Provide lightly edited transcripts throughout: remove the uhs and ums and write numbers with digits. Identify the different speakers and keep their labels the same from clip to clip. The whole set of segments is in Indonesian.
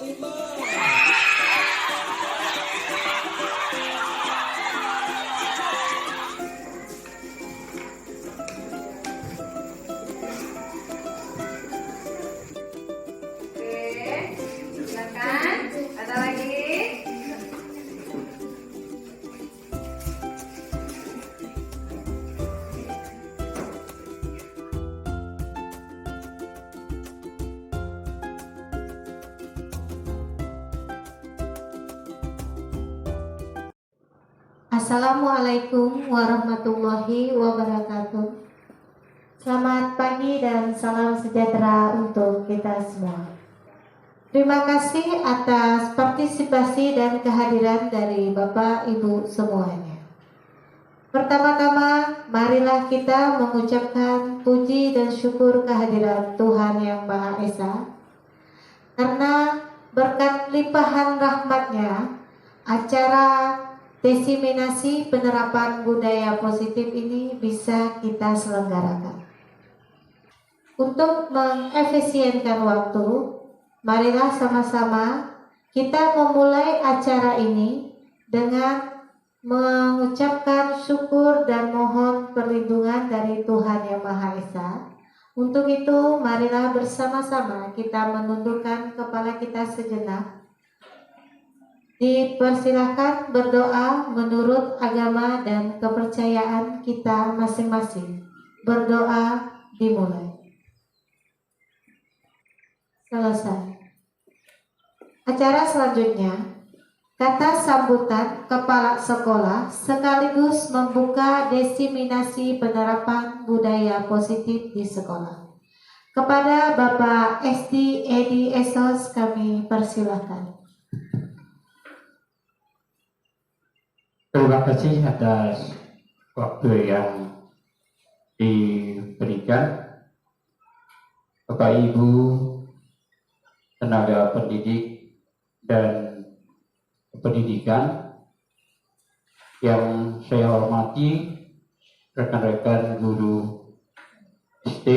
Speaker 1: Silakan. Ada lagi?
Speaker 2: Assalamualaikum warahmatullahi wabarakatuh. Selamat pagi dan salam sejahtera untuk kita semua. Terima kasih atas partisipasi dan kehadiran dari Bapak Ibu semuanya. Pertama-tama, marilah kita mengucapkan puji dan syukur kehadiran Tuhan Yang Maha Esa, karena berkat limpahan rahmat-Nya, acara diseminasi penerapan budaya positif ini bisa kita selenggarakan. Untuk mengefisienkan waktu, marilah sama-sama kita memulai acara ini dengan mengucapkan syukur dan mohon perlindungan dari Tuhan Yang Maha Esa. Untuk itu, marilah bersama-sama kita menundukkan kepala kita sejenak. Dipersilahkan berdoa menurut agama dan kepercayaan kita masing-masing. Berdoa dimulai. Selesai. Acara selanjutnya, kata sambutan kepala sekolah sekaligus membuka diseminasi penerapan budaya positif di sekolah. Kepada Bapak SD Edi Esos kami persilahkan.
Speaker 3: Terima kasih atas waktu yang diberikan, Bapak Ibu, tenaga pendidik dan pendidikan yang saya hormati, rekan-rekan guru SD,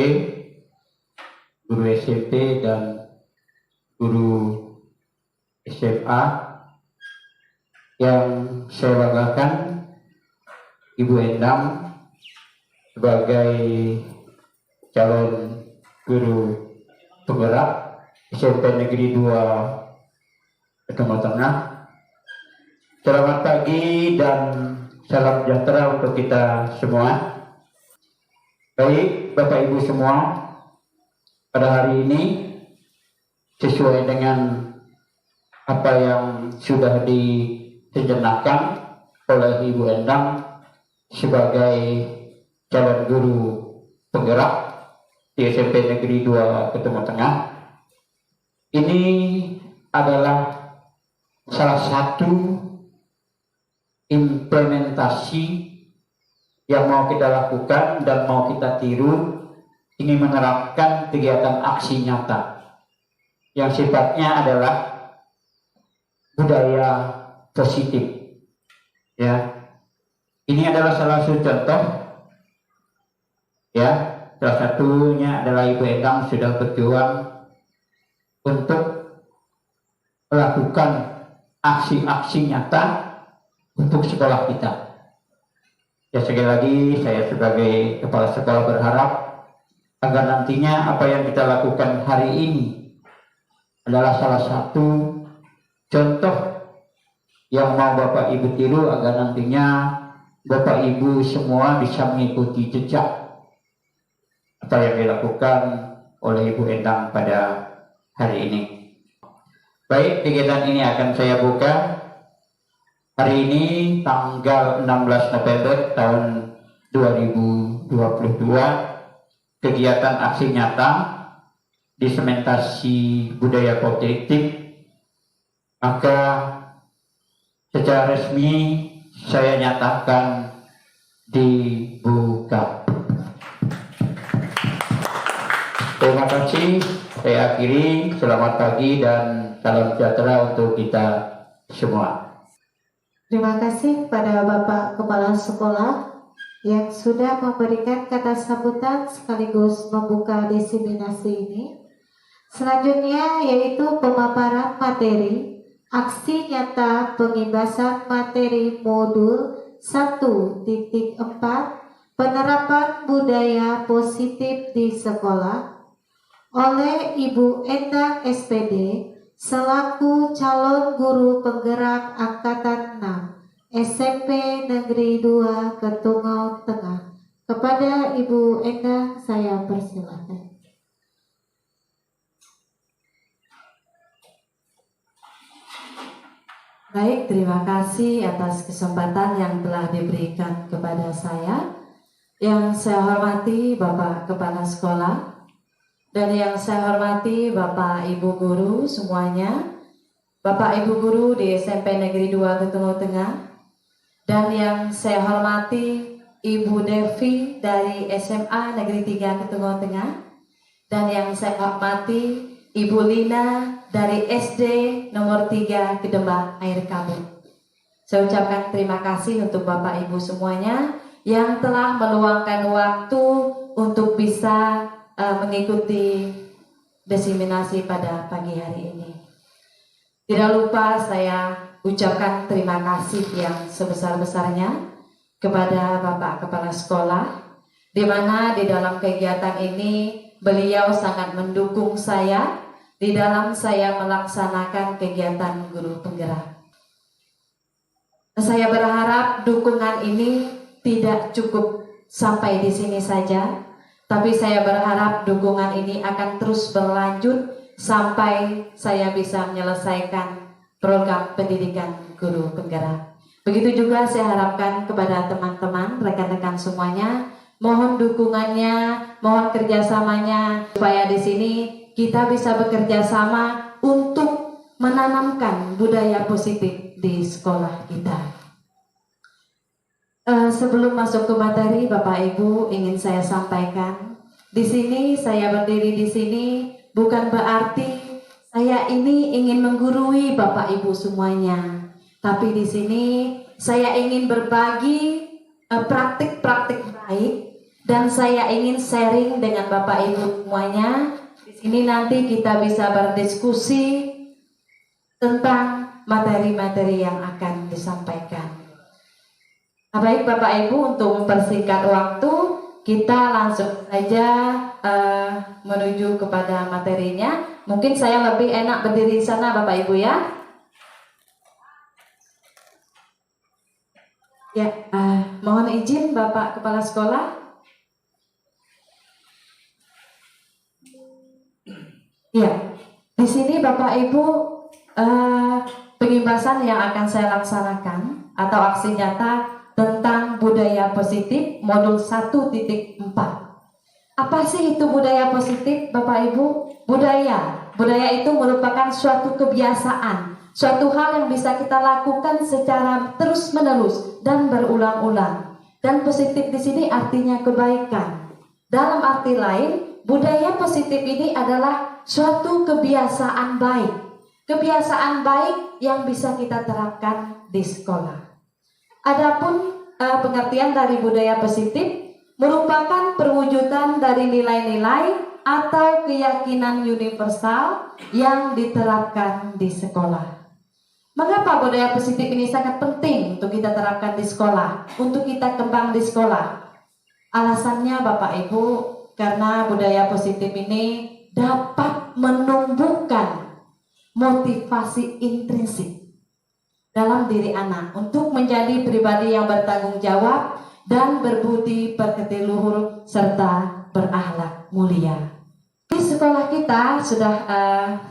Speaker 3: guru SMP dan guru SMA. Yang saya banggakan, Ibu Endang sebagai calon guru penggerak SMP Negeri 2 Kedung Tengah. Selamat pagi dan salam sejahtera untuk kita semua. Baik Bapak Ibu semua, pada hari ini sesuai dengan apa yang sudah dijelaskan oleh Ibu Endang sebagai calon guru penggerak di SMP Negeri 2 Kedung Tengah. Ini adalah salah satu implementasi yang mau kita lakukan dan mau kita tiru. Ini menerapkan kegiatan aksi nyata yang sifatnya adalah budaya positif. Ya, ini adalah salah satu contoh. Ya, salah satunya adalah Ibu Endang sudah berjuang untuk melakukan aksi-aksi nyata untuk sekolah kita. Ya, sekali lagi saya sebagai kepala sekolah berharap agar nantinya apa yang kita lakukan hari ini adalah salah satu contoh yang mau Bapak Ibu tiru, agar nantinya Bapak Ibu semua bisa mengikuti jejak apa yang dilakukan oleh Ibu Endang pada hari ini. Baik, kegiatan ini akan saya buka hari ini tanggal 16 November tahun 2022. Kegiatan aksi nyata disementasi budaya positif. Maka secara resmi saya nyatakan dibuka. Terima kasih. Saya akhiri. Selamat pagi dan salam sejahtera untuk kita semua.
Speaker 2: Terima kasih kepada Bapak Kepala Sekolah yang sudah memberikan kata sambutan sekaligus membuka diseminasi ini. Selanjutnya yaitu pemaparan materi, aksi nyata pengimbasan materi modul 1.4 penerapan budaya positif di sekolah oleh Ibu Endang SPD selaku calon guru penggerak angkatan 6 SMP Negeri 2 Ketungau Tengah. Kepada Ibu Endang saya persilakan.
Speaker 4: Baik, terima kasih atas kesempatan yang telah diberikan kepada saya. Yang saya hormati Bapak Kepala Sekolah dan yang saya hormati Bapak Ibu Guru semuanya, Bapak Ibu Guru di SMP Negeri 2 Ketungau Tengah, dan yang saya hormati Ibu Devi dari SMA Negeri 3 Ketungau Tengah, dan yang saya hormati Ibu Lina dari SD nomor 3 Kedembak Air Kabut. Saya ucapkan terima kasih untuk Bapak Ibu semuanya yang telah meluangkan waktu untuk bisa mengikuti diseminasi pada pagi hari ini. Tidak lupa saya ucapkan terima kasih yang sebesar-besarnya kepada Bapak Kepala Sekolah, di mana di dalam kegiatan ini beliau sangat mendukung saya di dalam saya melaksanakan kegiatan guru penggerak. Saya berharap dukungan ini tidak cukup sampai di sini saja, tapi saya berharap dukungan ini akan terus berlanjut sampai saya bisa menyelesaikan program pendidikan guru penggerak. Begitu juga saya harapkan kepada teman-teman, rekan-rekan semuanya, mohon dukungannya, mohon kerjasamanya, supaya di sini kita bisa bekerja sama untuk menanamkan budaya positif di sekolah kita. Sebelum masuk ke materi, Bapak Ibu, ingin saya sampaikan, di sini saya berdiri di sini bukan berarti saya ini ingin menggurui Bapak Ibu semuanya, tapi di sini saya ingin berbagi praktik-praktik baik dan saya ingin sharing dengan Bapak Ibu semuanya. Ini nanti kita bisa berdiskusi tentang materi-materi yang akan disampaikan. Nah, baik Bapak Ibu, untuk mempersingkat waktu, kita langsung saja menuju kepada materinya. Mungkin saya lebih enak berdiri di sana Bapak Ibu ya. Ya, mohon izin Bapak Kepala Sekolah. Ya, di sini Bapak Ibu pengimbasan yang akan saya laksanakan atau aksi nyata tentang budaya positif modul 1.4. Apa sih itu budaya positif Bapak Ibu? Budaya itu merupakan suatu kebiasaan, suatu hal yang bisa kita lakukan secara terus-menerus dan berulang-ulang. Dan positif di sini artinya kebaikan. Dalam arti lain, budaya positif ini adalah suatu kebiasaan baik. Kebiasaan baik yang bisa kita terapkan di sekolah. Adapun pengertian dari budaya positif merupakan perwujudan dari nilai-nilai atau keyakinan universal yang diterapkan di sekolah. Mengapa budaya positif ini sangat penting untuk kita terapkan di sekolah, untuk kita kembang di sekolah? Alasannya Bapak Ibu, karena budaya positif ini dapat menumbuhkan motivasi intrinsik dalam diri anak untuk menjadi pribadi yang bertanggung jawab dan berbudi pekerti luhur serta berakhlak mulia. Di sekolah kita sudah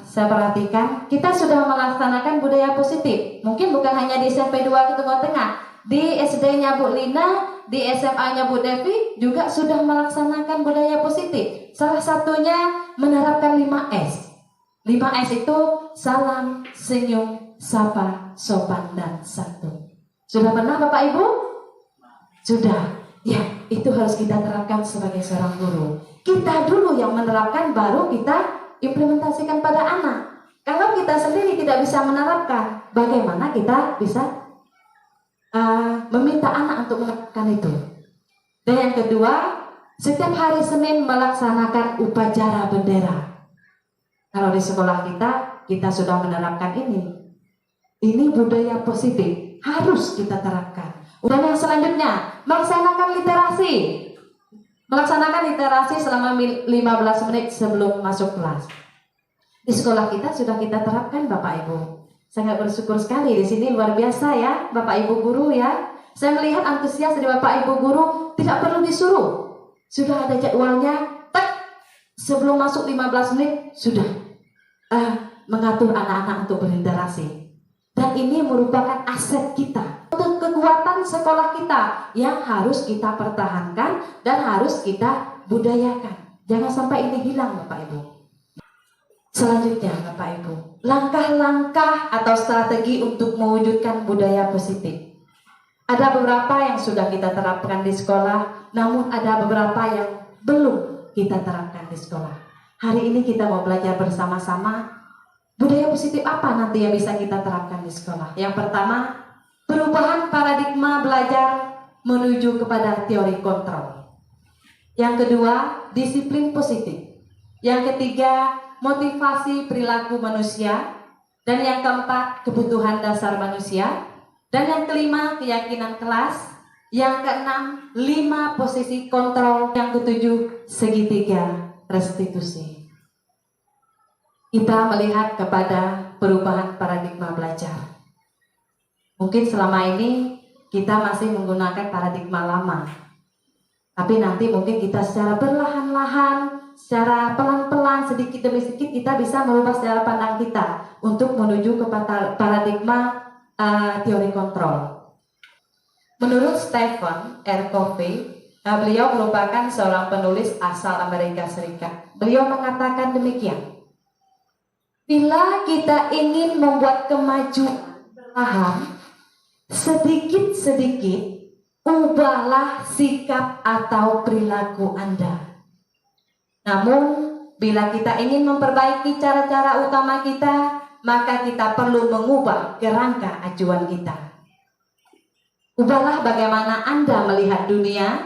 Speaker 4: saya perhatikan, kita sudah melaksanakan budaya positif. Mungkin bukan hanya di SMP 2 Ketungau Tengah, di SD-nya Bu Lina, di SMA-nya Bu Devi juga sudah melaksanakan budaya positif. Salah satunya menerapkan 5S. 5S itu salam, senyum, sapa, sopan, dan santun. Sudah pernah Bapak Ibu? Sudah. Ya, itu harus kita terapkan sebagai seorang guru. Kita dulu yang menerapkan, baru kita implementasikan pada anak. Kalau kita sendiri tidak bisa menerapkan, bagaimana kita bisa meminta anak untuk menerapkan itu? Dan yang kedua, setiap hari Senin melaksanakan upacara bendera. Kalau di sekolah kita sudah menerapkan ini. Ini budaya positif, harus kita terapkan. Dan yang selanjutnya, melaksanakan literasi. Melaksanakan literasi selama 15 menit sebelum masuk kelas. Di sekolah kita sudah kita terapkan Bapak Ibu. Sangat bersyukur sekali, di sini luar biasa ya Bapak Ibu guru ya. Saya melihat antusias dari Bapak Ibu guru, tidak perlu disuruh. Sudah ada jadwalnya, sebelum masuk 15 menit sudah mengatur anak-anak untuk berinteraksi. Dan ini merupakan aset kita, untuk kekuatan sekolah kita yang harus kita pertahankan dan harus kita budayakan. Jangan sampai ini hilang Bapak Ibu. Selanjutnya Bapak Ibu, langkah-langkah atau strategi untuk mewujudkan budaya positif. Ada beberapa yang sudah kita terapkan di sekolah, namun ada beberapa yang belum kita terapkan di sekolah. Hari ini kita mau belajar bersama-sama budaya positif apa nanti yang bisa kita terapkan di sekolah. Yang pertama, perubahan paradigma belajar menuju kepada teori kontrol. Yang kedua, disiplin positif. Yang ketiga, motivasi perilaku manusia. Dan yang keempat, kebutuhan dasar manusia. Dan yang kelima, keyakinan kelas. Yang keenam, 5 posisi kontrol. Yang ketujuh, segitiga restitusi. Kita melihat kepada perubahan paradigma belajar. Mungkin selama ini kita masih menggunakan paradigma lama. Tapi nanti mungkin kita secara perlahan-lahan, secara pelan-pelan, sedikit demi sedikit kita bisa merubah secara pandang kita untuk menuju ke paradigma teori kontrol. Menurut Stephen R. Covey, beliau merupakan seorang penulis asal Amerika Serikat. Beliau mengatakan demikian. Bila kita ingin membuat kemajuan perlahan, sedikit-sedikit ubahlah sikap atau perilaku Anda. Namun, bila kita ingin memperbaiki cara-cara utama kita, maka kita perlu mengubah kerangka acuan kita. Ubahlah bagaimana Anda melihat dunia,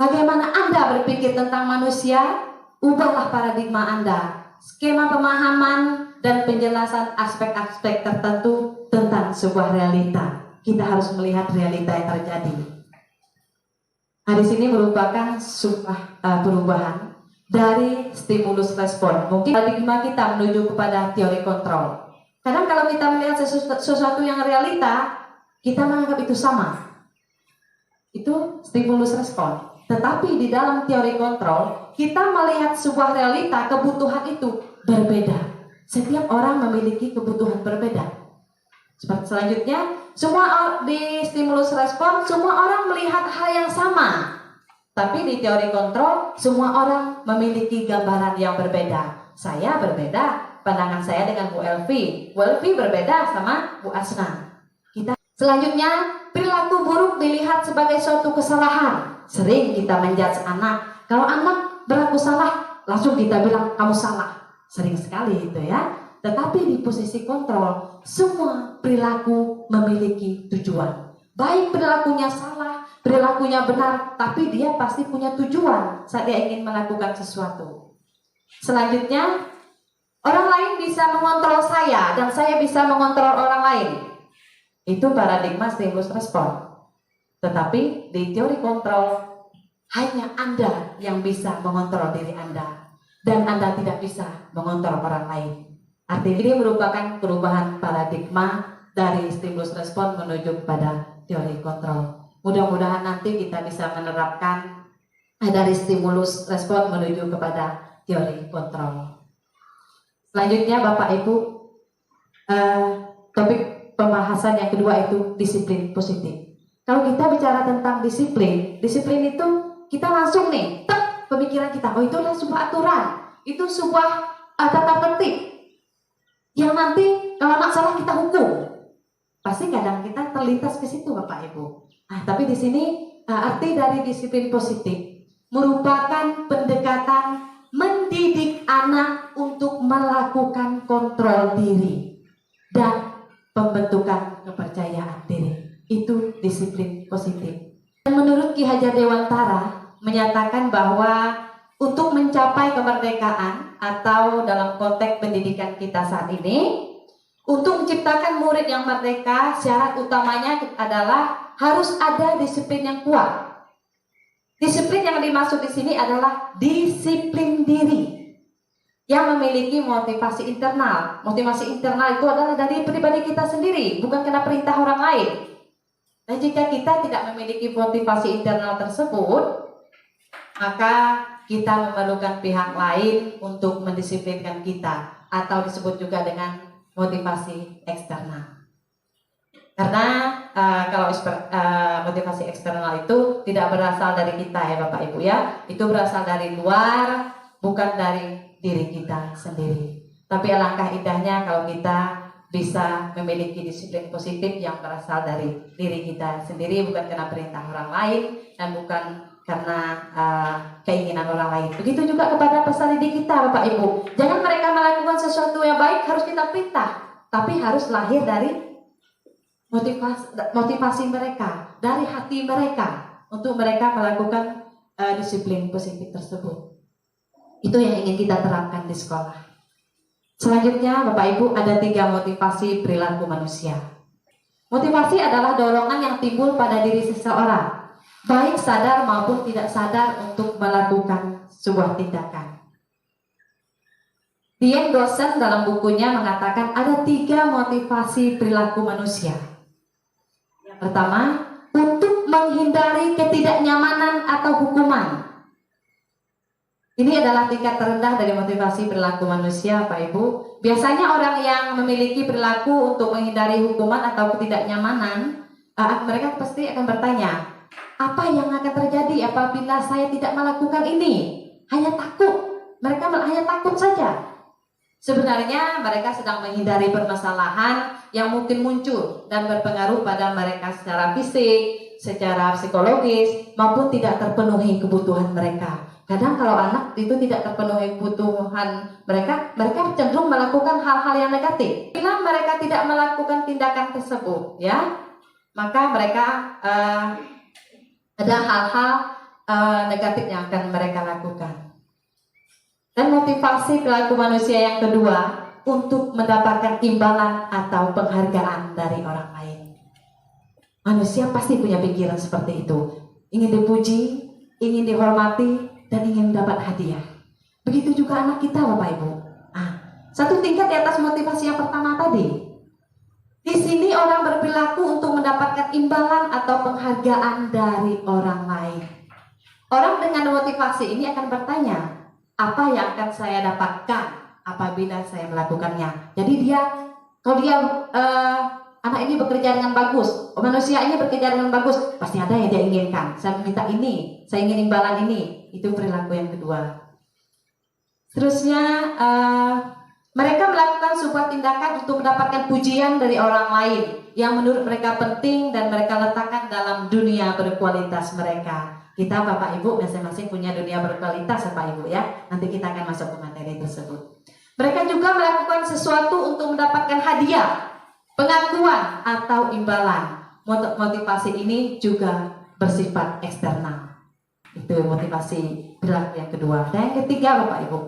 Speaker 4: bagaimana Anda berpikir tentang manusia, ubahlah paradigma Anda. Skema pemahaman dan penjelasan aspek-aspek tertentu tentang sebuah realita. Kita harus melihat realita yang terjadi. Nah, di sini merupakan sebuah perubahan dari stimulus respon. Mungkin paradigma kita menuju kepada teori kontrol. Kadang kalau kita melihat sesuatu yang realita, kita menganggap itu sama. Itu stimulus respon. Tetapi di dalam teori kontrol, kita melihat sebuah realita, kebutuhan itu berbeda. Setiap orang memiliki kebutuhan berbeda. Seperti selanjutnya, semua di stimulus respon, semua orang melihat hal yang sama. Tapi di teori kontrol, semua orang memiliki gambaran yang berbeda. Saya berbeda, pandangan saya dengan Bu Elvi. Bu Elvi berbeda sama Bu Asna. Selanjutnya, perilaku buruk dilihat sebagai suatu kesalahan. Sering kita menjudge anak. Kalau anak berlaku salah, langsung kita bilang kamu salah. Sering sekali itu ya. Tetapi di posisi kontrol, semua perilaku memiliki tujuan. Baik perilakunya salah, perilakunya benar, tapi dia pasti punya tujuan saat dia ingin melakukan sesuatu. Selanjutnya, orang lain bisa mengontrol saya dan saya bisa mengontrol orang lain. Itu paradigma stimulus respon. Tetapi di teori kontrol, hanya Anda yang bisa mengontrol diri Anda. Dan Anda tidak bisa mengontrol orang lain. Artinya ini merupakan perubahan paradigma dari stimulus respon menuju kepada teori kontrol. Mudah-mudahan nanti kita bisa menerapkan dari stimulus respon menuju kepada teori kontrol. Selanjutnya Bapak Ibu, topik pembahasan yang kedua itu disiplin positif. Kalau kita bicara tentang disiplin itu kita langsung nih, pemikiran kita, oh itu adalah sebuah aturan, itu sebuah tata tertib yang nanti kalau anak salah kita hukum. Pasti kadang kita terlintas ke situ Bapak Ibu. Tapi di sini arti dari disiplin positif merupakan pendekatan mendidik anak untuk melakukan kontrol diri dan pembentukan kepercayaan diri. Itu disiplin positif. Dan menurut Ki Hajar Dewantara menyatakan bahwa untuk mencapai kemerdekaan atau dalam konteks pendidikan kita saat ini, untuk menciptakan murid yang merdeka, syarat utamanya adalah harus ada disiplin yang kuat. Disiplin yang dimaksud di sini adalah disiplin diri yang memiliki motivasi internal. Motivasi internal itu adalah dari pribadi kita sendiri, bukan karena perintah orang lain. Dan jika kita tidak memiliki motivasi internal tersebut, maka kita memerlukan pihak lain untuk mendisiplinkan kita, atau disebut juga dengan motivasi eksternal. Karena kalau motivasi eksternal itu tidak berasal dari kita ya Bapak Ibu ya, itu berasal dari luar, bukan dari diri kita sendiri. Tapi alangkah indahnya kalau kita bisa memiliki disiplin positif yang berasal dari diri kita sendiri, bukan karena perintah orang lain dan bukan karena keinginan orang lain. Begitu juga kepada peserta didik kita Bapak Ibu. Jangan mereka melakukan sesuatu yang baik harus kita perintah, tapi harus lahir dari motivasi mereka, dari hati mereka, untuk mereka melakukan disiplin positif tersebut. Itu yang ingin kita terapkan di sekolah. Selanjutnya Bapak Ibu, ada 3 motivasi perilaku manusia. Motivasi adalah dorongan yang timbul pada diri seseorang, baik sadar maupun tidak sadar, untuk melakukan sebuah tindakan. Diane Dawson dalam bukunya mengatakan ada 3 motivasi perilaku manusia. Yang pertama, untuk menghindari ketidaknyamanan atau hukuman. Ini adalah tingkat terendah dari motivasi perilaku manusia, Pak Ibu. Biasanya orang yang memiliki perilaku untuk menghindari hukuman atau ketidaknyamanan, mereka pasti akan bertanya, apa yang akan terjadi apabila saya tidak melakukan ini? Hanya takut. Mereka hanya takut saja. Sebenarnya mereka sedang menghindari permasalahan yang mungkin muncul dan berpengaruh pada mereka secara fisik, secara psikologis, maupun tidak terpenuhi kebutuhan mereka. Kadang kalau anak itu tidak terpenuhi kebutuhan mereka cenderung melakukan hal-hal yang negatif. Bila mereka tidak melakukan tindakan tersebut, ya, maka mereka ada hal-hal negatif yang akan mereka lakukan. Dan motivasi perilaku manusia yang kedua, untuk mendapatkan imbalan atau penghargaan dari orang lain. Manusia pasti punya pikiran seperti itu, ingin dipuji, ingin dihormati, dan ingin dapat hadiah. Begitu juga anak kita Bapak Ibu. Satu tingkat di atas motivasi yang pertama tadi. Di sini orang berperilaku untuk mendapatkan imbalan atau penghargaan dari orang lain. Orang dengan motivasi ini akan bertanya, apa yang akan saya dapatkan apabila saya melakukannya? Jadi kalau dia anak ini bekerja dengan bagus, manusia ini bekerja dengan bagus, pasti ada yang dia inginkan. Saya minta ini, saya ingin imbalan ini. Itu perilaku yang kedua. Terusnya mereka melakukan sebuah tindakan untuk mendapatkan pujian dari orang lain yang menurut mereka penting dan mereka letakkan dalam dunia berkualitas mereka. Kita Bapak Ibu masing-masing punya dunia berkualitas Bapak Ibu ya. Nanti kita akan masuk ke materi tersebut. Mereka juga melakukan sesuatu untuk mendapatkan hadiah, pengakuan atau imbalan. Motivasi ini juga bersifat eksternal. Itu motivasi perilaku yang kedua. Dan yang ketiga Bapak Ibu,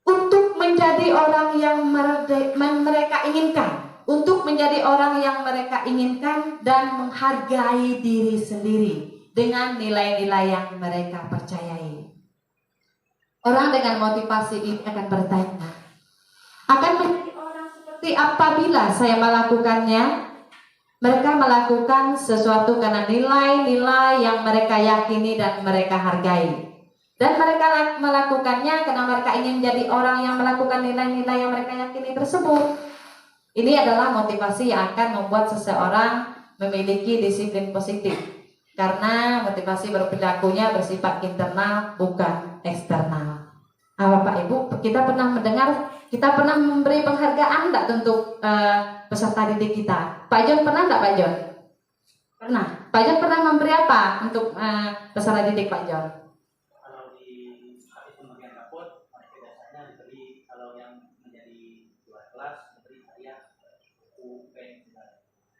Speaker 4: untuk menjadi orang yang mereka inginkan, untuk menjadi orang yang mereka inginkan dan menghargai diri sendiri dengan nilai-nilai yang mereka percayai. Orang dengan motivasi ini akan bertanya, akan menjadi orang seperti apabila saya melakukannya? Mereka melakukan sesuatu karena nilai-nilai yang mereka yakini dan mereka hargai. Dan mereka melakukannya karena mereka ingin menjadi orang yang melakukan nilai-nilai yang mereka yakini tersebut. Ini adalah motivasi yang akan membuat seseorang memiliki disiplin positif. Karena motivasi berperilakunya bersifat internal, bukan eksternal. Bapak Ibu, kita pernah mendengar, kita pernah memberi penghargaan enggak untuk peserta didik kita? Pak John pernah enggak Pak John? Pernah. Pak John pernah memberi apa untuk peserta didik Pak John?
Speaker 5: Kalau di pembagian rapot, mereka biasanya diberi, kalau yang menjadi kelas, diberi hadiah buku, pen,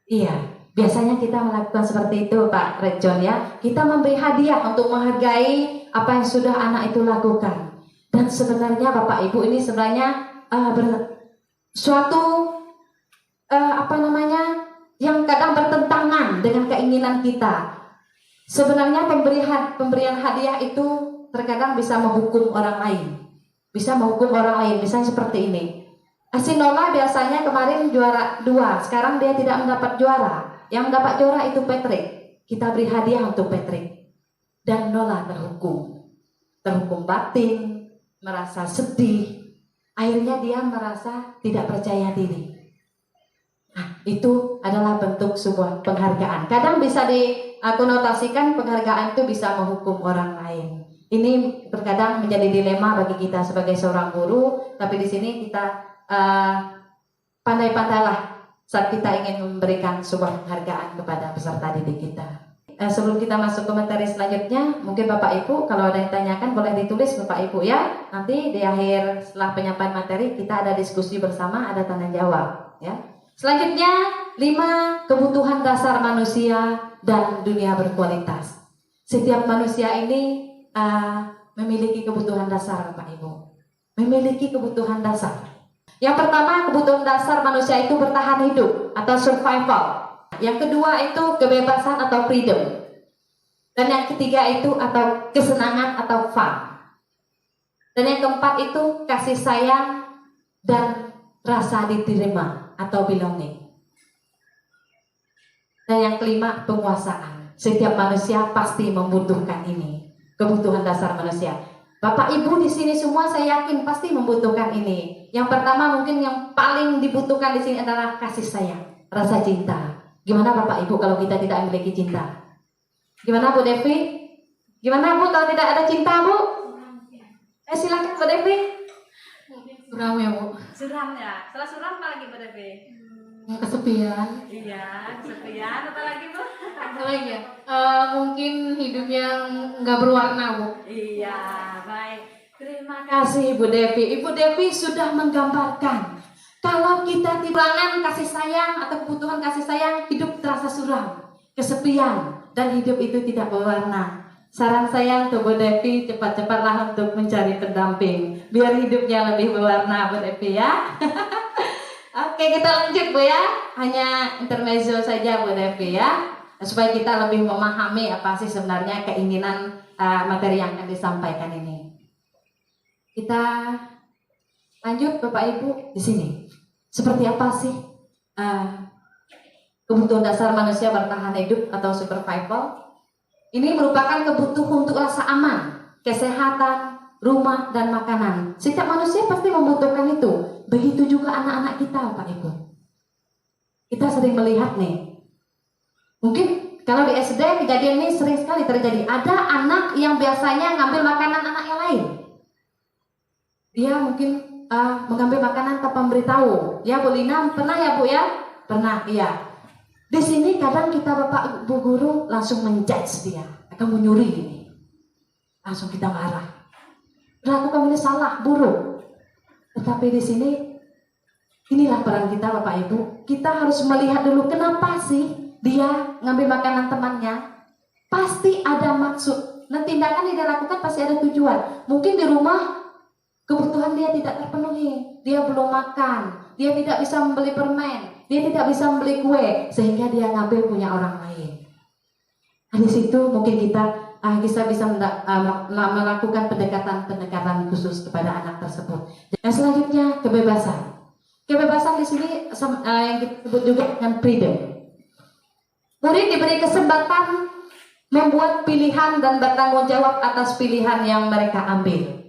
Speaker 4: Iya. Biasanya kita melakukan seperti itu Pak Rejon ya. Kita memberi hadiah untuk menghargai apa yang sudah anak itu lakukan. Dan sebenarnya Bapak Ibu ini sebenarnya suatu yang kadang bertentangan dengan keinginan kita. Sebenarnya pemberian hadiah itu terkadang bisa menghukum orang lain. Bisa menghukum orang lain, misalnya seperti ini. Si Nola biasanya kemarin juara 2, sekarang dia tidak mendapat juara. Yang mendapat juara itu Patrick. Kita beri hadiah untuk Patrick. Dan Nola terhukum batin, merasa sedih. Akhirnya dia merasa tidak percaya diri. Nah, itu adalah bentuk sebuah penghargaan. Kadang bisa dikonotasikan penghargaan itu bisa menghukum orang lain. Ini terkadang menjadi dilema bagi kita sebagai seorang guru. Tapi di sini kita pandai-pandailah saat kita ingin memberikan sebuah penghargaan kepada peserta didik kita. Sebelum kita masuk ke materi selanjutnya, mungkin Bapak Ibu kalau ada yang tanyakan boleh ditulis Bapak Ibu ya. Nanti di akhir setelah penyampaian materi kita ada diskusi bersama, ada tanya jawab ya. Selanjutnya 5 kebutuhan dasar manusia dan dunia berkualitas. Setiap manusia ini memiliki kebutuhan dasar Bapak Ibu. Memiliki kebutuhan dasar. Yang pertama, kebutuhan dasar manusia itu bertahan hidup atau survival. Yang kedua itu kebebasan atau freedom. Dan yang ketiga itu atau kesenangan atau fun. Dan yang keempat itu kasih sayang dan rasa diterima atau belonging. Dan yang kelima, penguasaan. Setiap manusia pasti membutuhkan ini. Kebutuhan dasar manusia. Bapak Ibu di sini semua saya yakin pasti membutuhkan ini. Yang pertama mungkin yang paling dibutuhkan di sini adalah kasih sayang, rasa cinta. Gimana Bapak Ibu kalau kita tidak memiliki cinta? Gimana Bu Devi? Gimana Bu kalau tidak ada cinta Bu? Silakan Bu Devi.
Speaker 2: Suram ya Bu.
Speaker 1: Suram ya. Setelah suram apa lagi Bu Devi?
Speaker 2: Kesepian.
Speaker 1: Iya, kesepian. Apa lagi Bu?
Speaker 2: Apa lagi ya? Mungkin hidup yang nggak berwarna Bu.
Speaker 1: Iya, baik.
Speaker 4: Terima kasih Bu Devi. Ibu Devi sudah menggambarkan kalau kita kekurangan kasih sayang atau kebutuhan kasih sayang, hidup terasa suram, kesepian, dan hidup itu tidak berwarna. Saran saya untuk Bu Devi, cepat-cepatlah untuk mencari pendamping biar hidupnya lebih berwarna Bu Devi ya. Oke, kita lanjut Bu ya. Hanya intermezzo saja Bu Devi ya, supaya kita lebih memahami apa sih sebenarnya keinginan materi yang akan disampaikan ini. Kita lanjut Bapak Ibu di sini. Seperti apa sih kebutuhan dasar manusia bertahan hidup atau survival? Ini merupakan kebutuhan untuk rasa aman, kesehatan, rumah, dan makanan. Setiap manusia pasti membutuhkan itu. Begitu juga anak-anak kita Bapak Ibu. Kita sering melihat nih. Mungkin kalau di SD kejadian ini sering sekali terjadi. Ada anak yang biasanya ngambil makanan anak yang lain. Dia mungkin mengambil makanan tanpa memberitahu. Ya Bu Lina, pernah ya Bu ya? Pernah, iya. Di sini kadang kita Bapak Ibu guru langsung menjudge dia, akan menyuri ini. Langsung kita marah. Lakukan ini salah, buruk. Tetapi di sini inilah peran kita Bapak Ibu. Kita harus melihat dulu kenapa sih dia ngambil makanan temannya. Pasti ada maksud. Nah, tindakan yang dia lakukan pasti ada tujuan. Mungkin di rumah kebutuhan dia tidak terpenuhi, dia belum makan, dia tidak bisa membeli permen, dia tidak bisa membeli kue, sehingga dia ngambil punya orang lain. Nah, di situ mungkin kita bisa melakukan pendekatan khusus kepada anak tersebut. Dan selanjutnya kebebasan. Kebebasan di sini yang disebut juga dengan freedom. Murid diberi kesempatan membuat pilihan dan bertanggung jawab atas pilihan yang mereka ambil.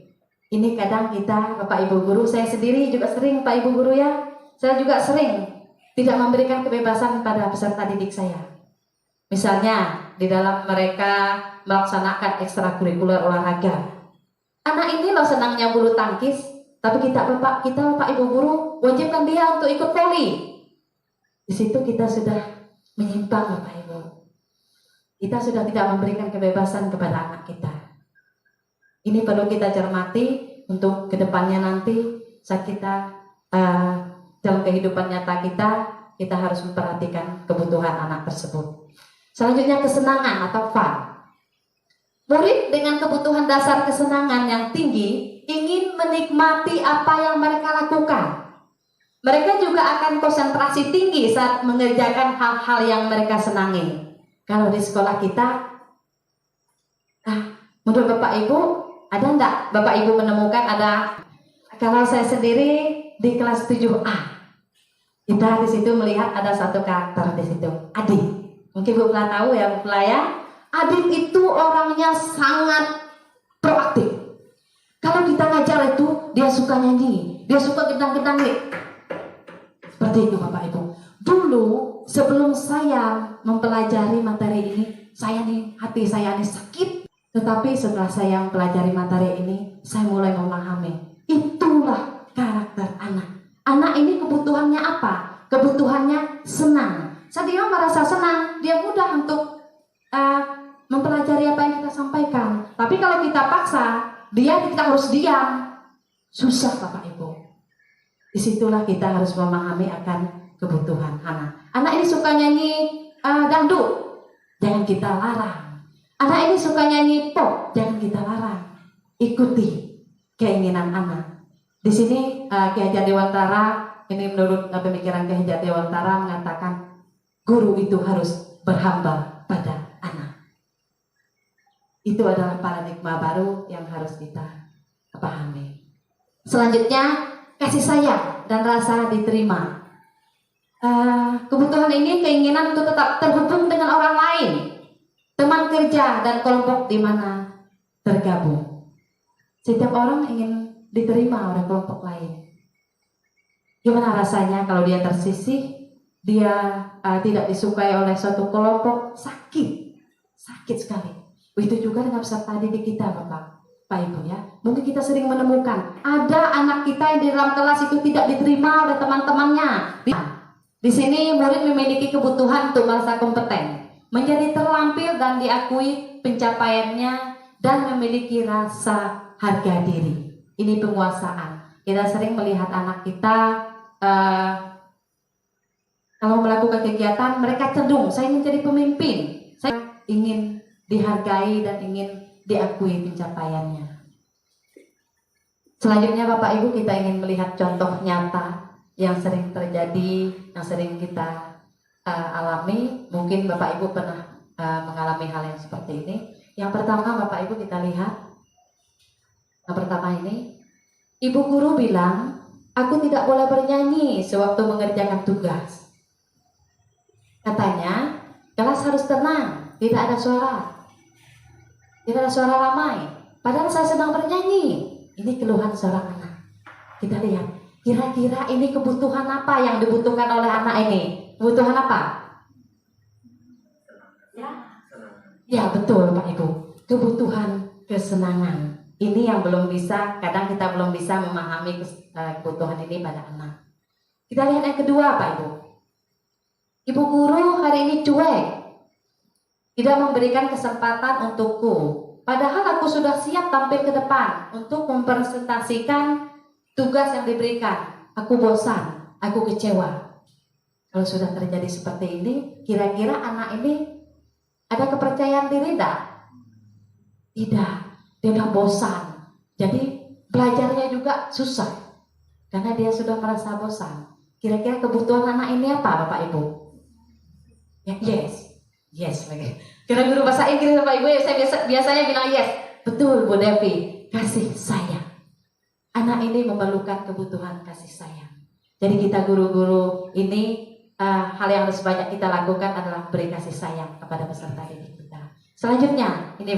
Speaker 4: Ini kadang kita Bapak Ibu guru, saya sendiri juga sering Pak Ibu guru ya, saya juga sering tidak memberikan kebebasan pada peserta didik saya. Misalnya di dalam mereka melaksanakan ekstrakurikuler olahraga. Anak ini loh senangnya bulu tangkis, tapi kita Bapak Ibu guru wajibkan dia untuk ikut voli. Di situ kita sudah menyimpang Bapak Ibu. Kita sudah tidak memberikan kebebasan kepada anak kita. Ini perlu kita cermati untuk kedepannya nanti saat kita dalam kehidupan nyata kita kita harus memperhatikan kebutuhan anak tersebut. Selanjutnya kesenangan atau fun. Murid dengan kebutuhan dasar kesenangan yang tinggi ingin menikmati apa yang mereka lakukan. Mereka juga akan konsentrasi tinggi saat mengerjakan hal-hal yang mereka senangi. Kalau di sekolah kita, menurut Bapak Ibu, ada enggak Bapak Ibu menemukan ada? Kalau saya sendiri di kelas 7A, kita di situ melihat ada satu karakter di situ, Adit. Mungkin Bu pernah tahu ya, Bu ya. Adit itu orangnya sangat proaktif. Kalau kita ngajar itu, dia suka nyanyi, dia suka gedang-gedang nih. Seperti itu Bapak Ibu. Dulu sebelum saya mempelajari materi ini, hati saya nih sakit. Tetapi setelah saya mempelajari materi ini, saya mulai memahami. Itulah karakter anak. Anak ini kebutuhannya apa? Kebutuhannya senang. Saat dia merasa senang, dia mudah untuk mempelajari apa yang kita sampaikan. Tapi kalau kita paksa, kita harus diam. Susah Bapak Ibu. Disitulah kita harus memahami akan kebutuhan anak. Anak ini suka nyanyi dangdut, jangan kita larang. Anak ini suka nyanyi pop, jangan kita larang. Ikuti keinginan anak. Di sini Ki Hajar Dewantara, ini menurut pemikiran Ki Hajar Dewantara mengatakan guru itu harus berhamba pada anak. Itu adalah paradigma baru yang harus kita pahami. Selanjutnya kasih sayang dan rasa diterima. Kebutuhan ini keinginan untuk tetap terhubung dengan orang lain, teman kerja dan kelompok di mana tergabung. Setiap orang ingin diterima oleh kelompok lain. Gimana rasanya kalau dia tersisih, dia tidak disukai oleh suatu kelompok, sakit sekali. Begitu juga dengan peserta didik kita, Bapak Ibu ya. Mungkin kita sering menemukan ada anak kita yang di dalam kelas itu tidak diterima oleh teman-temannya. Di sini murid memiliki kebutuhan untuk merasa kompeten, menjadi terlampir dan diakui pencapaiannya, dan memiliki rasa harga diri. Ini penguasaan. Kita sering melihat anak kita kalau melakukan kegiatan, mereka cenderung, saya ingin jadi pemimpin, saya ingin dihargai dan ingin diakui pencapaiannya. Selanjutnya Bapak Ibu, kita ingin melihat contoh nyata yang sering terjadi, yang sering kita alami. Mungkin Bapak Ibu pernah mengalami hal yang seperti ini. Yang pertama Bapak Ibu kita lihat, yang pertama ini, ibu guru bilang, aku tidak boleh bernyanyi sewaktu mengerjakan tugas. Katanya, kelas harus tenang, tidak ada suara. Tidak ada suara ramai. Padahal saya sedang bernyanyi. Ini keluhan seorang anak. Kita lihat, kira-kira ini kebutuhan apa yang dibutuhkan oleh anak ini? Kebutuhan apa? Ya betul Pak Ibu. Kebutuhan kesenangan. Ini yang belum bisa, kadang kita belum bisa memahami kebutuhan ini pada anak. Kita lihat yang kedua Pak Ibu. Ibu guru hari ini cuek. Tidak memberikan kesempatan untukku. Padahal aku sudah siap tampil ke depan untuk mempresentasikan tugas yang diberikan. Aku bosan, aku kecewa. Kalau sudah terjadi seperti ini, kira-kira anak ini ada kepercayaan diri tidak? Tidak, dia sudah bosan. Jadi belajarnya juga susah. Karena dia sudah merasa bosan. Kira-kira kebutuhan anak ini apa Bapak Ibu? Ya, yes, okay. Karena guru bahasa Inggris Bapak Ibu, saya biasanya bilang yes. Betul Bu Devi, kasih sayang. Anak ini memerlukan kebutuhan kasih sayang. Jadi kita guru-guru ini hal yang harus banyak kita lakukan adalah beri kasih sayang kepada peserta didik kita. Selanjutnya, ini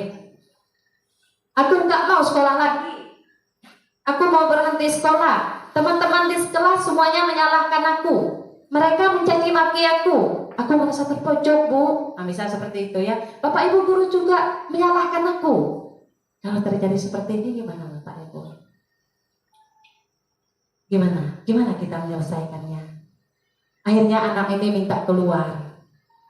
Speaker 4: aku nggak mau sekolah lagi. Aku mau berhenti sekolah. Teman-teman di sekolah semuanya menyalahkan aku. Mereka mencaci maki aku. Aku merasa terpojok Bu. Nah, misal seperti itu ya. Bapak Ibu guru juga menyalahkan aku. Kalau terjadi seperti ini gimana Bapak Ibu? Gimana kita menyelesaikannya? Akhirnya anak ini minta keluar.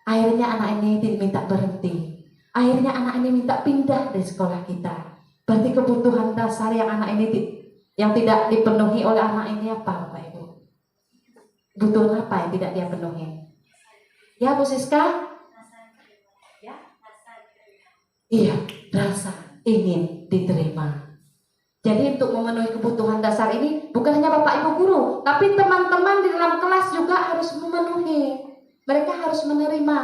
Speaker 4: Akhirnya anak ini minta berhenti. Akhirnya anak ini minta pindah dari sekolah kita. Berarti kebutuhan dasar yang anak ini yang tidak dipenuhi oleh anak ini apa Bapak Ibu? kebutuhan apa yang tidak dia penuhi? Ya Bu Siska? Iya, rasa ingin diterima. Jadi untuk memenuhi kebutuhan dasar ini bukan hanya Bapak Ibu guru, tapi teman-teman di dalam kelas juga harus memenuhi. Mereka harus menerima.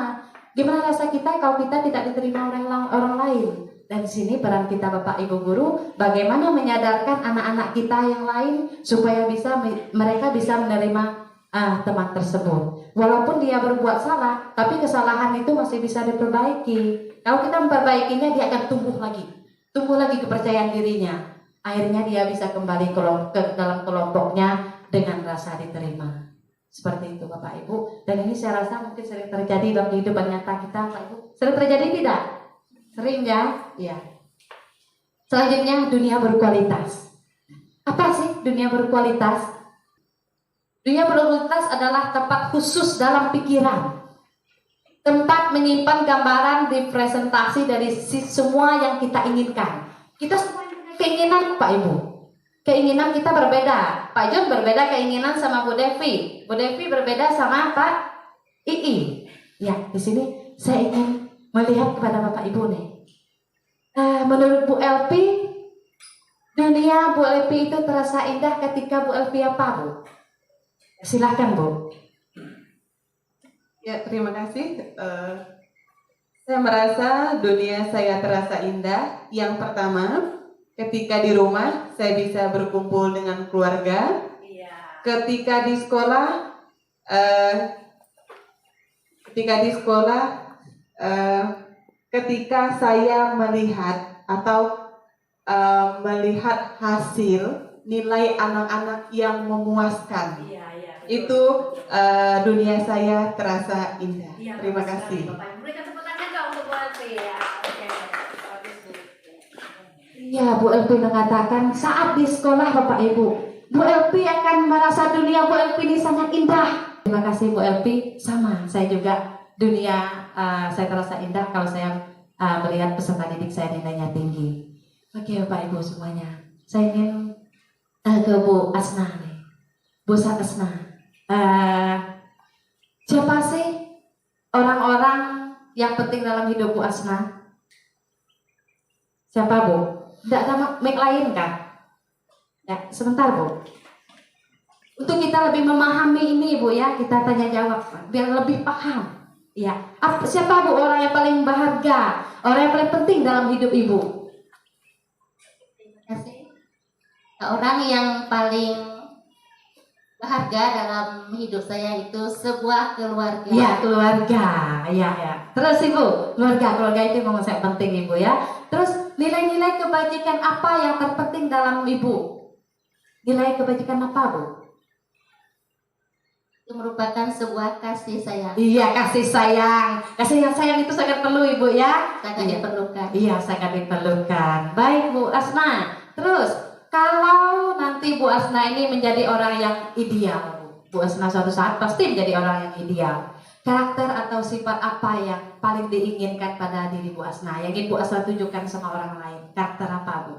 Speaker 4: Gimana rasa kita kalau kita tidak diterima oleh orang lain? Dan di sini peran kita Bapak Ibu guru, bagaimana menyadarkan anak-anak kita yang lain supaya mereka bisa menerima teman tersebut. Walaupun dia berbuat salah, tapi kesalahan itu masih bisa diperbaiki. Kalau kita memperbaikinya, dia akan tumbuh lagi kepercayaan dirinya. Akhirnya dia bisa kembali ke dalam kelompoknya dengan rasa diterima. Seperti itu Bapak Ibu. Dan ini saya rasa mungkin sering terjadi dalam kehidupan nyata kita Bapak Ibu. Sering terjadi tidak? Sering ya? Iya. Selanjutnya dunia berkualitas. Apa sih dunia berkualitas? Dunia berkualitas adalah tempat khusus dalam pikiran. Tempat menyimpan gambaran representasi dari semua yang kita inginkan. Kita semua punya keinginan Pak Ibu. Keinginan kita berbeda. Pak John berbeda keinginan sama Bu Devi. Bu Devi berbeda sama Pak Ii. Ya, di sini saya ingin melihat kepada Bapak Ibu nih. Menurut Bu Elpi, dunia Bu Elpi itu terasa indah ketika Bu Elpi apa Bu? Silakan Bu.
Speaker 6: Ya, terima kasih. Saya merasa dunia saya terasa indah. Yang pertama, ketika di rumah saya bisa berkumpul dengan keluarga.
Speaker 1: Iya.
Speaker 6: Ketika di sekolah, ketika saya melihat atau melihat hasil nilai anak-anak yang memuaskan.
Speaker 1: Iya.
Speaker 6: Itu dunia saya terasa indah.
Speaker 1: Iya,
Speaker 6: Terima
Speaker 1: bagus
Speaker 6: kasih.
Speaker 1: sekali, Bapak Ibu. Berikan tepuk tangan dong untuk Bu Elvi ya. Oke. Bagus, Bu.
Speaker 4: Ya, Bu Elvi mengatakan saat di sekolah Bapak Ibu, Bu Elvi akan merasa dunia Bu Elvi ini sangat indah. Terima kasih Bu Elvi. Sama, saya juga dunia saya terasa indah kalau saya melihat peserta didik saya nilainya tinggi. Oke Bapak Ibu semuanya, saya ingin ke Bu Asna nih. Bu Asna. Siapa sih orang-orang yang penting dalam hidup Bu Asna? Siapa Bu? Tidak ada mic lain kan? Ya, sebentar Bu. Untuk kita lebih memahami ini Bu ya, kita tanya jawab biar lebih paham. Ya, siapa Bu orang yang paling berharga, orang yang paling penting dalam hidup Ibu?
Speaker 2: Terima kasih. Orang yang paling berharga dalam hidup saya itu sebuah keluarga.
Speaker 4: Ya, keluarga. Ya. Terus Ibu, keluarga itu memang sangat penting Ibu ya. Terus nilai-nilai kebajikan apa yang terpenting dalam Ibu? Nilai kebajikan apa Bu?
Speaker 2: Itu merupakan sebuah kasih sayang.
Speaker 4: Iya, kasih sayang. Kasih sayang itu sangat perlu Ibu ya.
Speaker 2: Sangat diperlukan.
Speaker 4: Iya, sangat diperlukan. Baik Bu Asna. Terus kalau nanti Bu Asna ini menjadi orang yang ideal, Bu Asna suatu saat pasti menjadi orang yang ideal. Karakter atau sifat apa yang paling diinginkan pada diri Bu Asna? Yang ingin Bu Asna tunjukkan sama orang lain? Karakter apa Bu?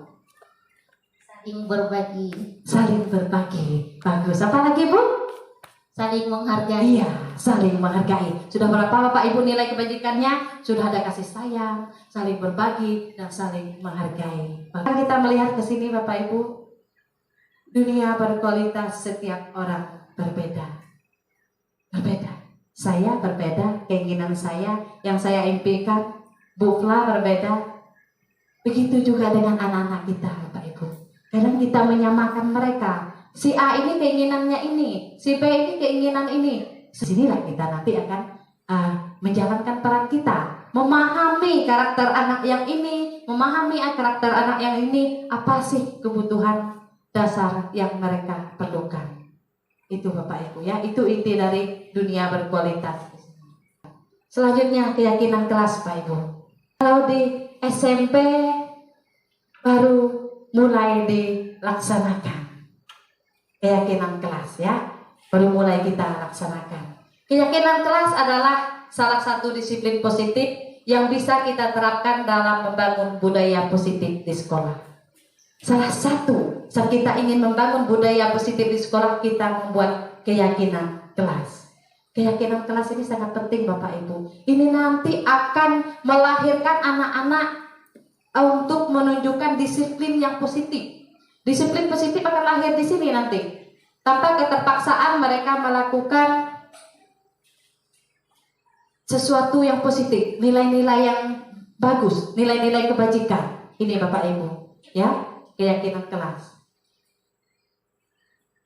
Speaker 2: Saling berbagi.
Speaker 4: Saling berbagi. Bagus. Apa lagi Bu?
Speaker 2: Saling menghargai.
Speaker 4: Iya, saling menghargai. Sudah berapa Bapak Ibu nilai kebajikannya? Sudah ada kasih sayang, saling berbagi, dan saling menghargai. Bahkan kita melihat ke sini Bapak Ibu, dunia berkualitas setiap orang berbeda. Berbeda. Saya berbeda, keinginan saya, yang saya impikan, Bu Fla berbeda. Begitu juga dengan anak-anak kita Bapak Ibu. Kadang kita menyamakan mereka. Si A ini keinginannya ini, si B ini keinginan ini. Sinilah kita nanti akan menjalankan peran kita, memahami karakter anak yang ini, memahami karakter anak yang ini, apa sih kebutuhan dasar yang mereka perlukan. Itu Bapak Ibu ya, itu inti dari dunia berkualitas. Selanjutnya keyakinan kelas Pak Ibu. Kalau di SMP baru mulai dilaksanakan keyakinan kelas ya, baru mulai kita laksanakan. Keyakinan kelas adalah salah satu disiplin positif yang bisa kita terapkan dalam membangun budaya positif di sekolah. Salah satu, saat kita ingin membangun budaya positif di sekolah, kita membuat keyakinan kelas. Keyakinan kelas ini sangat penting Bapak Ibu. Ini nanti akan melahirkan anak-anak untuk menunjukkan disiplin yang positif. Disiplin positif akan lahir di sini nanti. Tanpa keterpaksaan mereka melakukan sesuatu yang positif, nilai-nilai yang bagus, nilai-nilai kebajikan. Ini Bapak Ibu, ya, keyakinan kelas.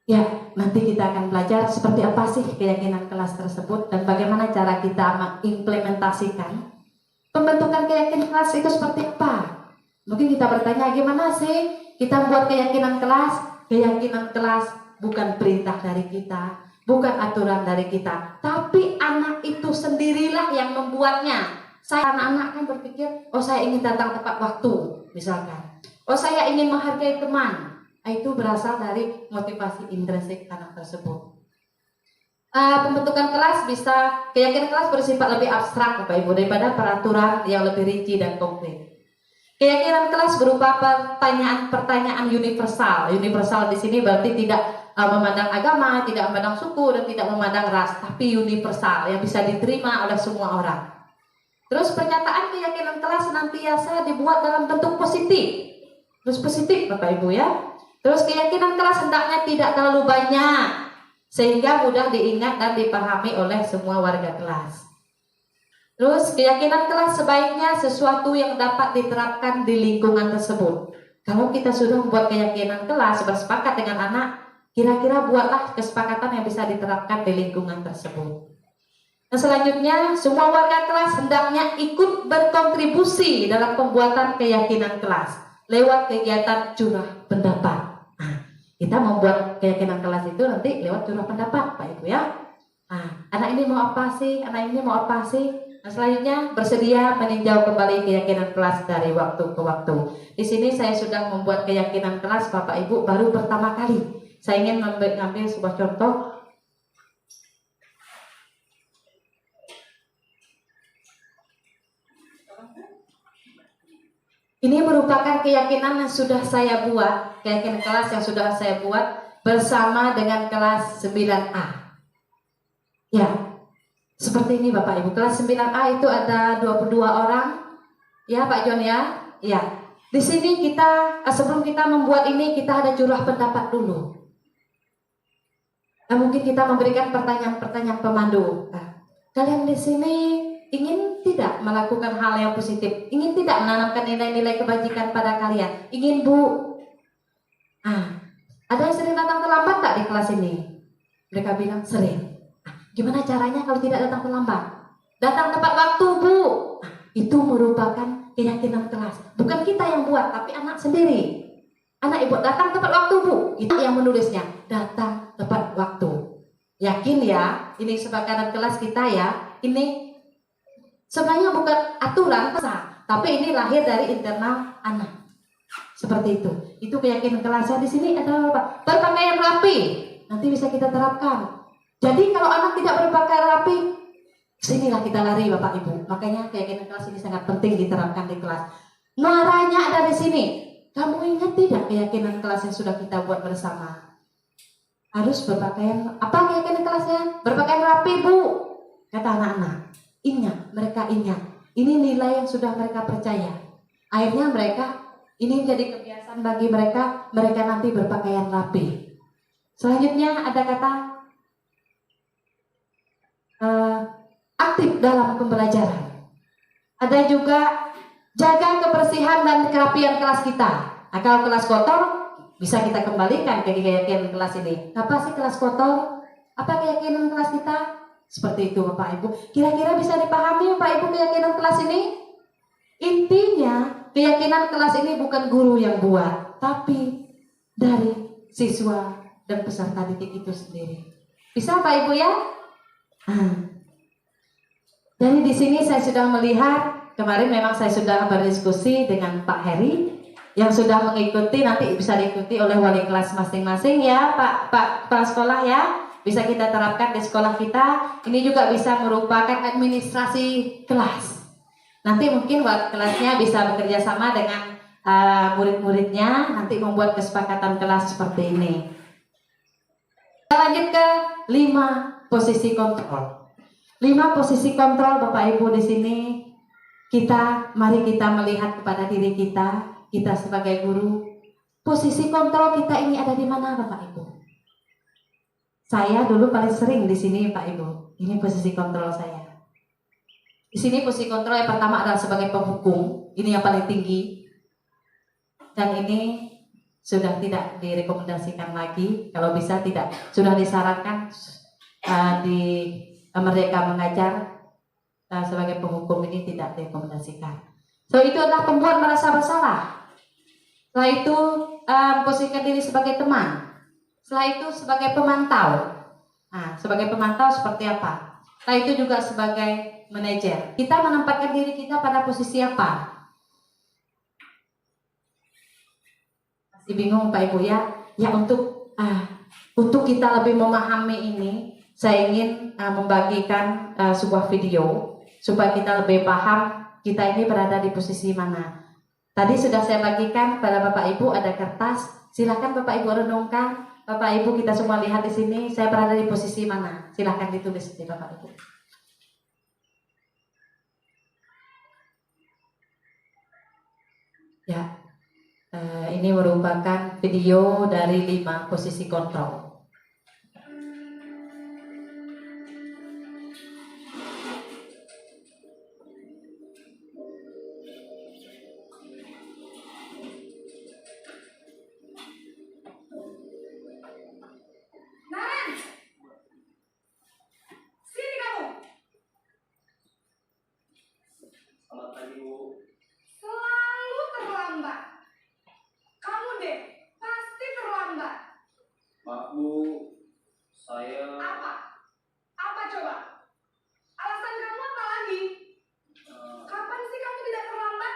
Speaker 4: Ya, nanti kita akan belajar seperti apa sih keyakinan kelas tersebut dan bagaimana cara kita mengimplementasikan pembentukan keyakinan kelas itu seperti apa. Mungkin kita bertanya, gimana sih kita buat keyakinan kelas? Keyakinan kelas bukan perintah dari kita, bukan aturan dari kita, tapi anak itu sendirilah yang membuatnya. Saya anak-anak kan berpikir, oh saya ingin datang tepat waktu, misalkan. Oh saya ingin menghargai teman. Itu berasal dari motivasi intrinsik anak tersebut. Pembentukan kelas bisa, keyakinan kelas bersifat lebih abstrak Bapak Ibu daripada peraturan yang lebih rinci dan konkret. Keyakinan kelas berupa pertanyaan-pertanyaan universal. Universal di sini berarti tidak memandang agama, tidak memandang suku, dan tidak memandang ras, tapi universal yang bisa diterima oleh semua orang. Terus pernyataan keyakinan kelas senantiasa dibuat dalam bentuk positif. Terus positif Bapak Ibu ya. Terus keyakinan kelas hendaknya tidak terlalu banyak sehingga mudah diingat dan dipahami oleh semua warga kelas. Terus keyakinan kelas sebaiknya sesuatu yang dapat diterapkan di lingkungan tersebut. Kalau kita sudah membuat keyakinan kelas bersepakat dengan anak, kira-kira buatlah kesepakatan yang bisa diterapkan di lingkungan tersebut. Nah selanjutnya, semua warga kelas hendaknya ikut berkontribusi dalam pembuatan keyakinan kelas lewat kegiatan curah pendapat. Kita membuat keyakinan kelas itu nanti lewat curah pendapat Pak Ibu ya. Anak ini mau apa sih? Anak ini mau apa sih? Nah, selanjutnya bersedia meninjau kembali keyakinan kelas dari waktu ke waktu. Di sini saya sudah membuat keyakinan kelas Bapak Ibu baru pertama kali. Saya ingin mengambil sebuah contoh. Ini merupakan keyakinan yang sudah saya buat, keyakinan kelas yang sudah saya buat bersama dengan kelas 9A. Ya, seperti ini Bapak Ibu. Kelas 9A itu ada 22 orang. Ya Pak John ya. Ya. Di sini kita sebelum kita membuat ini kita ada curah pendapat dulu. Nah, mungkin kita memberikan pertanyaan-pertanyaan pemandu. Kalian di sini ingin tidak melakukan hal yang positif? Ingin tidak menanamkan nilai-nilai kebajikan pada kalian? Ingin Bu? Ada yang sering datang terlambat tak di kelas ini? Mereka bilang sering. Gimana caranya kalau tidak datang terlambat? Datang tepat waktu Bu. Itu merupakan keyakinan kelas. Bukan kita yang buat, tapi anak sendiri. Anak ibu datang tepat waktu Bu. Itu yang menulisnya. Datang tepat waktu. Yakin ya? Ini kesepakatan kelas kita ya. Ini sebenarnya bukan aturan besar, tapi ini lahir dari internal anak. Seperti itu. Itu keyakinan kelasnya. Di sini ada apa? Berpakaian rapi. Nanti bisa kita terapkan. Jadi kalau anak tidak berpakaian rapi, sinilah kita lari Bapak Ibu. Makanya keyakinan kelas ini sangat penting diterapkan di kelas. Muaranya ada di sini. Kamu ingat tidak keyakinan kelas yang sudah kita buat bersama? Harus berpakaian. Apa keyakinan kelasnya? Berpakaian rapi Bu. Kata anak-anak. Ingat, mereka ingat. Ini nilai yang sudah mereka percaya. Akhirnya mereka, ini menjadi kebiasaan bagi mereka. Mereka nanti berpakaian rapi. Selanjutnya ada kata aktif dalam pembelajaran. Ada juga jaga kebersihan dan kerapian kelas kita. Nah, kalau kelas kotor, bisa kita kembalikan ke keyakinan kelas ini. Apa sih kelas kotor? Apa keyakinan kelas kita? Seperti itu Bapak Ibu. Kira-kira bisa dipahami Bapak Ibu keyakinan kelas ini? Intinya keyakinan kelas ini bukan guru yang buat, tapi dari siswa dan peserta didik itu sendiri. Bisa Bapak Ibu ya? Jadi di sini saya sudah melihat, kemarin memang saya sudah berdiskusi dengan Pak Heri yang sudah mengikuti, nanti bisa diikuti oleh wali kelas masing-masing ya Pak sekolah ya. Bisa kita terapkan di sekolah kita. Ini juga bisa merupakan administrasi kelas. Nanti mungkin wali kelasnya bisa bekerja sama dengan murid-muridnya, nanti membuat kesepakatan kelas seperti ini. Kita lanjut ke 5 posisi kontrol. 5 posisi kontrol Bapak Ibu di sini. Mari kita melihat kepada diri kita sebagai guru. Posisi kontrol kita ini ada di mana Bapak Ibu? Saya dulu paling sering di sini Pak Ibu. Ini posisi kontrol saya. Di sini posisi kontrol yang pertama adalah sebagai penghukum. Ini yang paling tinggi. Dan ini sudah tidak direkomendasikan lagi. Kalau bisa tidak, sudah disarankan di Merdeka Mengajar sebagai penghukum ini tidak direkomendasikan. So itu adalah pembuat merasa bersalah. Setelah itu posisikan diri sebagai teman. Setelah itu sebagai pemantau. Nah, sebagai pemantau seperti apa? Setelah itu juga sebagai manajer. Kita menempatkan diri kita pada posisi apa? Masih bingung Pak Ibu ya? Ya untuk kita lebih memahami ini, saya ingin membagikan sebuah video supaya kita lebih paham kita ini berada di posisi mana. Tadi sudah saya bagikan pada Bapak Ibu ada kertas. Silakan Bapak Ibu renungkan. Bapak Ibu kita semua lihat di sini saya berada di posisi mana. Silakan ditulis di Bapak Ibu. Ya, ini merupakan video dari 5 posisi kontrol.
Speaker 1: Naren, sini kamu.
Speaker 5: Selamat pagi, Bu.
Speaker 1: Selalu terlambat. Kamu deh, pasti terlambat.
Speaker 5: Maaf, Bu. Saya
Speaker 1: Apa? Apa coba? Alasan kamu apa lagi? Kapan sih kamu tidak terlambat?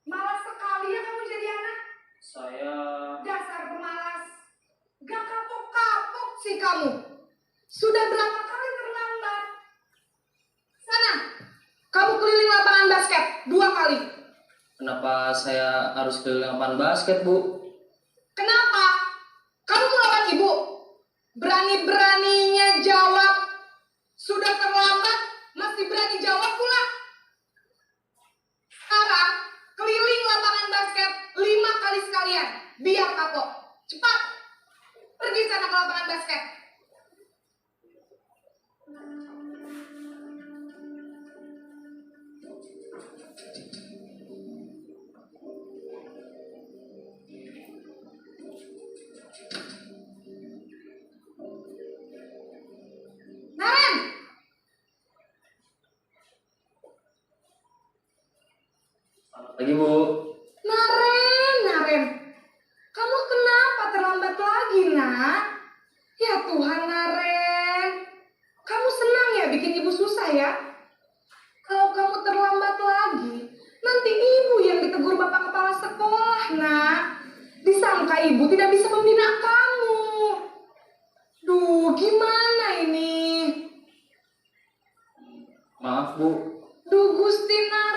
Speaker 1: Malas sekali ya kamu jadi anak.
Speaker 5: saya
Speaker 1: Dasar pemalas. Gak kapok-kapok sih kamu. Sudah berapa kali terlambat? Sana, kamu keliling lapangan basket 2 kali.
Speaker 5: Kenapa saya harus keliling lapangan basket, Bu?
Speaker 1: Kenapa? Kamu melawan ibu. Berani-beraninya jawab. Sudah terlambat, masih berani jawab pula. Sekarang, keliling lapangan basket 5 kali sekalian. Biar kapok. Cepat. Pergi sana ke lapangan basket. Naren!
Speaker 5: Selamat pagi, Bu.
Speaker 1: Naren. Kamu kenapa terlambat lagi, nak? Ya Tuhan, Naren. Kamu senang ya bikin ibu susah ya? Kalau kamu terlambat lagi, nanti ibu yang ditegur bapak kepala sekolah, nak. Disangka ibu tidak bisa membina kamu. Duh, gimana ini?
Speaker 5: Maaf, Bu.
Speaker 1: Duh, Gusti Naren.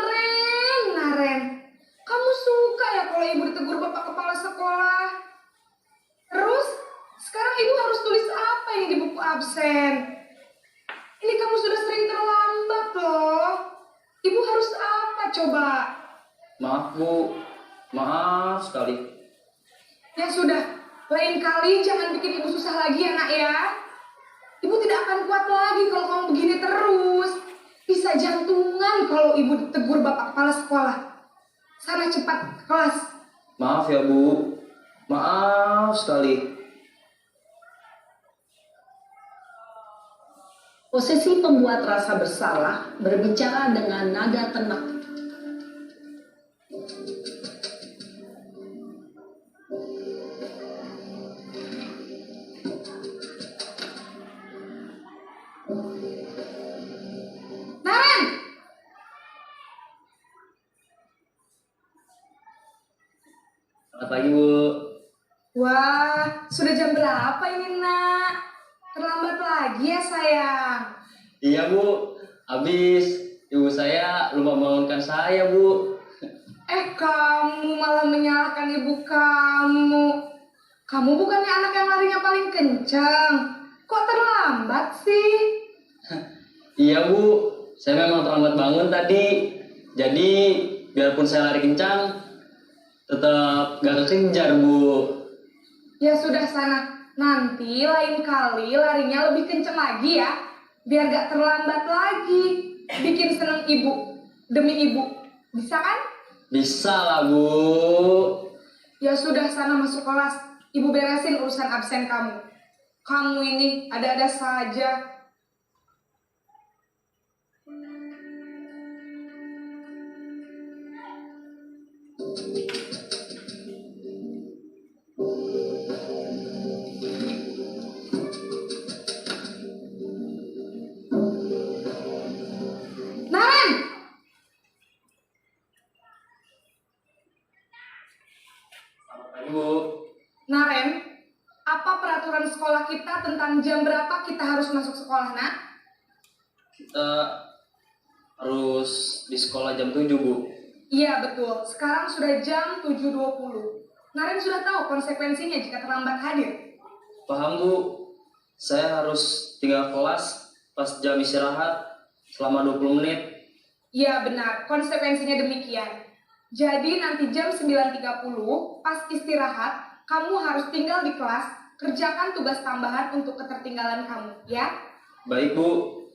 Speaker 1: Kamu suka ya kalau ibu ditegur bapak kepala sekolah? Terus, sekarang ibu harus tulis apa ini di buku absen? Ini kamu sudah sering terlambat loh. Ibu harus apa coba?
Speaker 5: Maaf, Bu. Maaf sekali.
Speaker 1: Ya sudah, lain kali jangan bikin ibu susah lagi ya nak ya. Ibu tidak akan kuat lagi kalau kamu begini terus. Bisa jantungan kalau ibu ditegur bapak kepala sekolah. Sana cepat ke kelas.
Speaker 5: Maaf ya, Bu. Maaf sekali.
Speaker 7: Posisi pembuat rasa bersalah berbicara dengan nada tenang.
Speaker 1: Naren!
Speaker 5: Selamat pagi, Bu.
Speaker 1: Wah, sudah jam berapa ini nak? Terlambat lagi ya sayang.
Speaker 5: Iya, Bu. Habis ibu saya lupa membangunkan saya, Bu.
Speaker 1: Kamu malah menyalahkan ibu kamu. Kamu bukannya anak yang larinya paling kencang. Kok terlambat sih?
Speaker 8: Iya Bu, saya memang terlambat bangun tadi. Jadi biarpun saya lari kencang, tetap gak kekejar Bu.
Speaker 1: Ya sudah sana, nanti lain kali larinya lebih kenceng lagi ya. Biar gak terlambat lagi. Bikin seneng ibu, demi ibu. Bisa kan?
Speaker 8: Bisa lah Bu.
Speaker 1: Ya sudah sana masuk kelas. Ibu beresin urusan absen kamu. Kamu ini ada-ada saja. Naren!
Speaker 8: Selamat pagi Bu.
Speaker 1: Naren, apa peraturan sekolah kita tentang jam berapa kita harus masuk sekolah, nak?
Speaker 8: Kita harus di sekolah jam 7 Bu.
Speaker 1: Iya, betul. Sekarang sudah jam 7.20. Naren sudah tahu konsekuensinya jika terlambat hadir.
Speaker 8: Paham Bu, saya harus tinggal kelas pas jam istirahat selama 20 menit.
Speaker 1: Iya, benar. Konsekuensinya demikian. Jadi nanti jam 9.30 pas istirahat, kamu harus tinggal di kelas, kerjakan tugas tambahan untuk ketertinggalan kamu, ya?
Speaker 8: Baik Bu.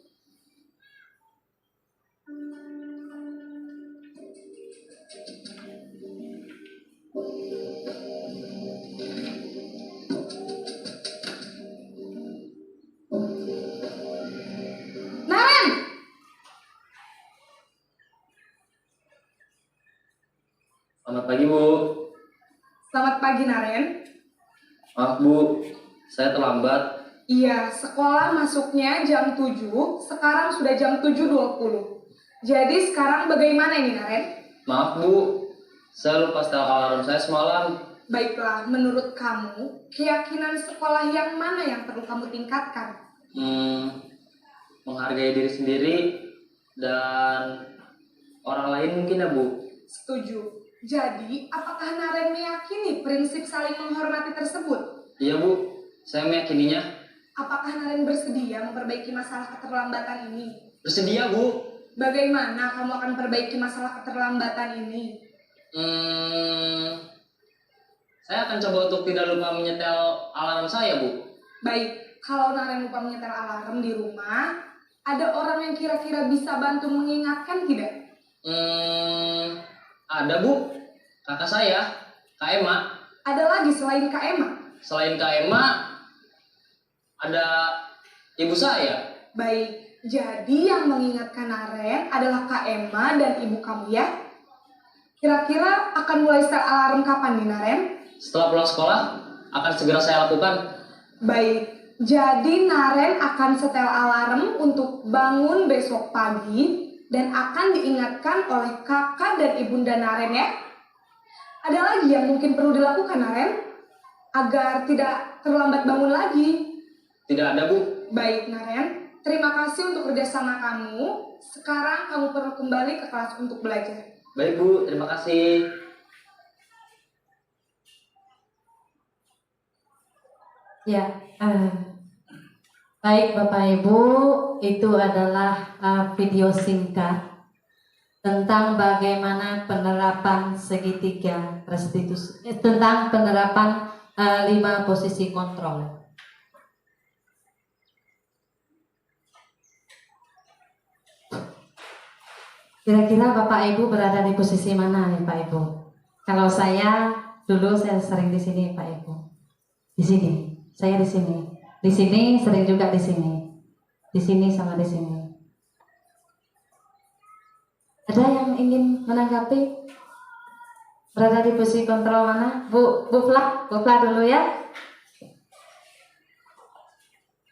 Speaker 1: Naren!
Speaker 8: Selamat pagi Bu.
Speaker 1: Selamat pagi, Naren.
Speaker 8: Maaf Bu, saya terlambat.
Speaker 1: Iya, sekolah masuknya jam 7, sekarang sudah jam 7.20. Jadi sekarang bagaimana ini, Naren?
Speaker 8: Maaf Bu, saya lupa setel alarm saya semalam.
Speaker 1: Baiklah, menurut kamu, keyakinan sekolah yang mana yang perlu kamu tingkatkan?
Speaker 8: Menghargai diri sendiri dan orang lain mungkin ya Bu.
Speaker 1: Setuju. Jadi, apakah Naren meyakini prinsip saling menghormati tersebut?
Speaker 8: Iya Bu, saya meyakininya.
Speaker 1: Apakah Naren bersedia memperbaiki masalah keterlambatan ini?
Speaker 8: Bersedia Bu.
Speaker 1: Bagaimana kamu akan perbaiki masalah keterlambatan ini?
Speaker 8: Saya akan coba untuk tidak lupa menyetel alarm saya Bu.
Speaker 1: Baik, kalau Naren lupa menyetel alarm di rumah, ada orang yang kira-kira bisa bantu mengingatkan tidak?
Speaker 8: Ada Bu, kakak saya, Kak Emma.
Speaker 1: Ada lagi selain Kak Emma?
Speaker 8: Selain Kak Emma, ada ibu saya.
Speaker 1: Baik, jadi yang mengingatkan Naren adalah Kak Emma dan ibu kamu ya? Kira-kira akan mulai setel alarm kapan nih, Naren?
Speaker 8: Setelah pulang sekolah, akan segera saya lakukan.
Speaker 1: Baik, jadi Naren akan setel alarm untuk bangun besok pagi dan akan diingatkan oleh kakak dan ibunda Naren ya. Ada lagi yang mungkin perlu dilakukan, Naren, agar tidak terlambat bangun lagi?
Speaker 8: Tidak ada Bu.
Speaker 1: Baik, Naren. Terima kasih untuk kerjasama kamu. Sekarang kamu perlu kembali ke kelas untuk belajar.
Speaker 8: Baik Bu, terima kasih.
Speaker 4: Ya, baik Bapak Ibu, itu adalah video singkat tentang bagaimana penerapan segitiga restitusi, tentang penerapan 5 posisi kontrol. Kira-kira Bapak Ibu berada di posisi mana nih Pak Ibu? Kalau saya dulu saya sering di sini Pak Ibu. Di sini, saya di sini. Di sini sering juga di sini. Di sini sama di sini. Ada yang ingin menanggapi? Berada di posisi kontrol mana? Bu Fla dulu ya.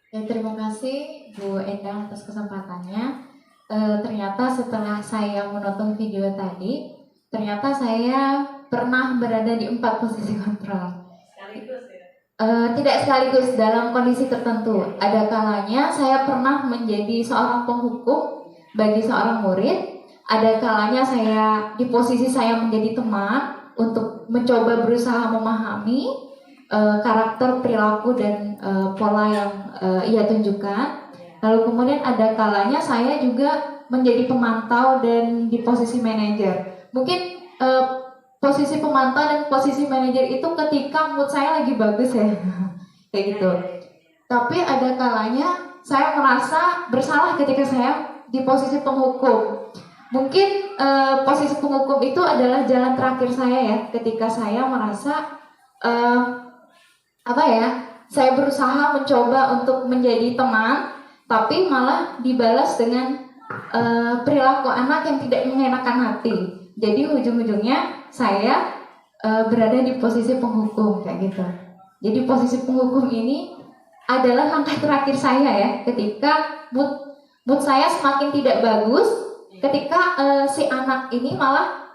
Speaker 2: Ya, terima kasih Bu Endang atas kesempatannya. Ternyata setelah saya menonton video tadi, ternyata saya pernah berada di 4 posisi kontrol.
Speaker 6: Sekaligus ya?
Speaker 2: Tidak sekaligus, dalam kondisi tertentu. Ada kalanya saya pernah menjadi seorang penghukum bagi seorang murid. Ada kalanya saya di posisi saya menjadi teman untuk mencoba berusaha memahami. karakter, perilaku, dan pola yang ia tunjukkan. Lalu kemudian ada kalanya saya juga menjadi pemantau dan di posisi manajer. Mungkin posisi pemantau dan posisi manajer itu ketika mood saya lagi bagus ya, kayak gitu. Tapi ada kalanya saya merasa bersalah ketika saya di posisi penghukum. Mungkin posisi penghukum itu adalah jalan terakhir saya ya, ketika saya merasa saya berusaha mencoba untuk menjadi teman, tapi malah dibalas dengan perilaku anak yang tidak mengenakan hati. Jadi ujung-ujungnya saya berada di posisi penghukum kayak gitu. Jadi posisi penghukum ini adalah langkah terakhir saya ya, ketika mood saya semakin tidak bagus, ketika si anak ini malah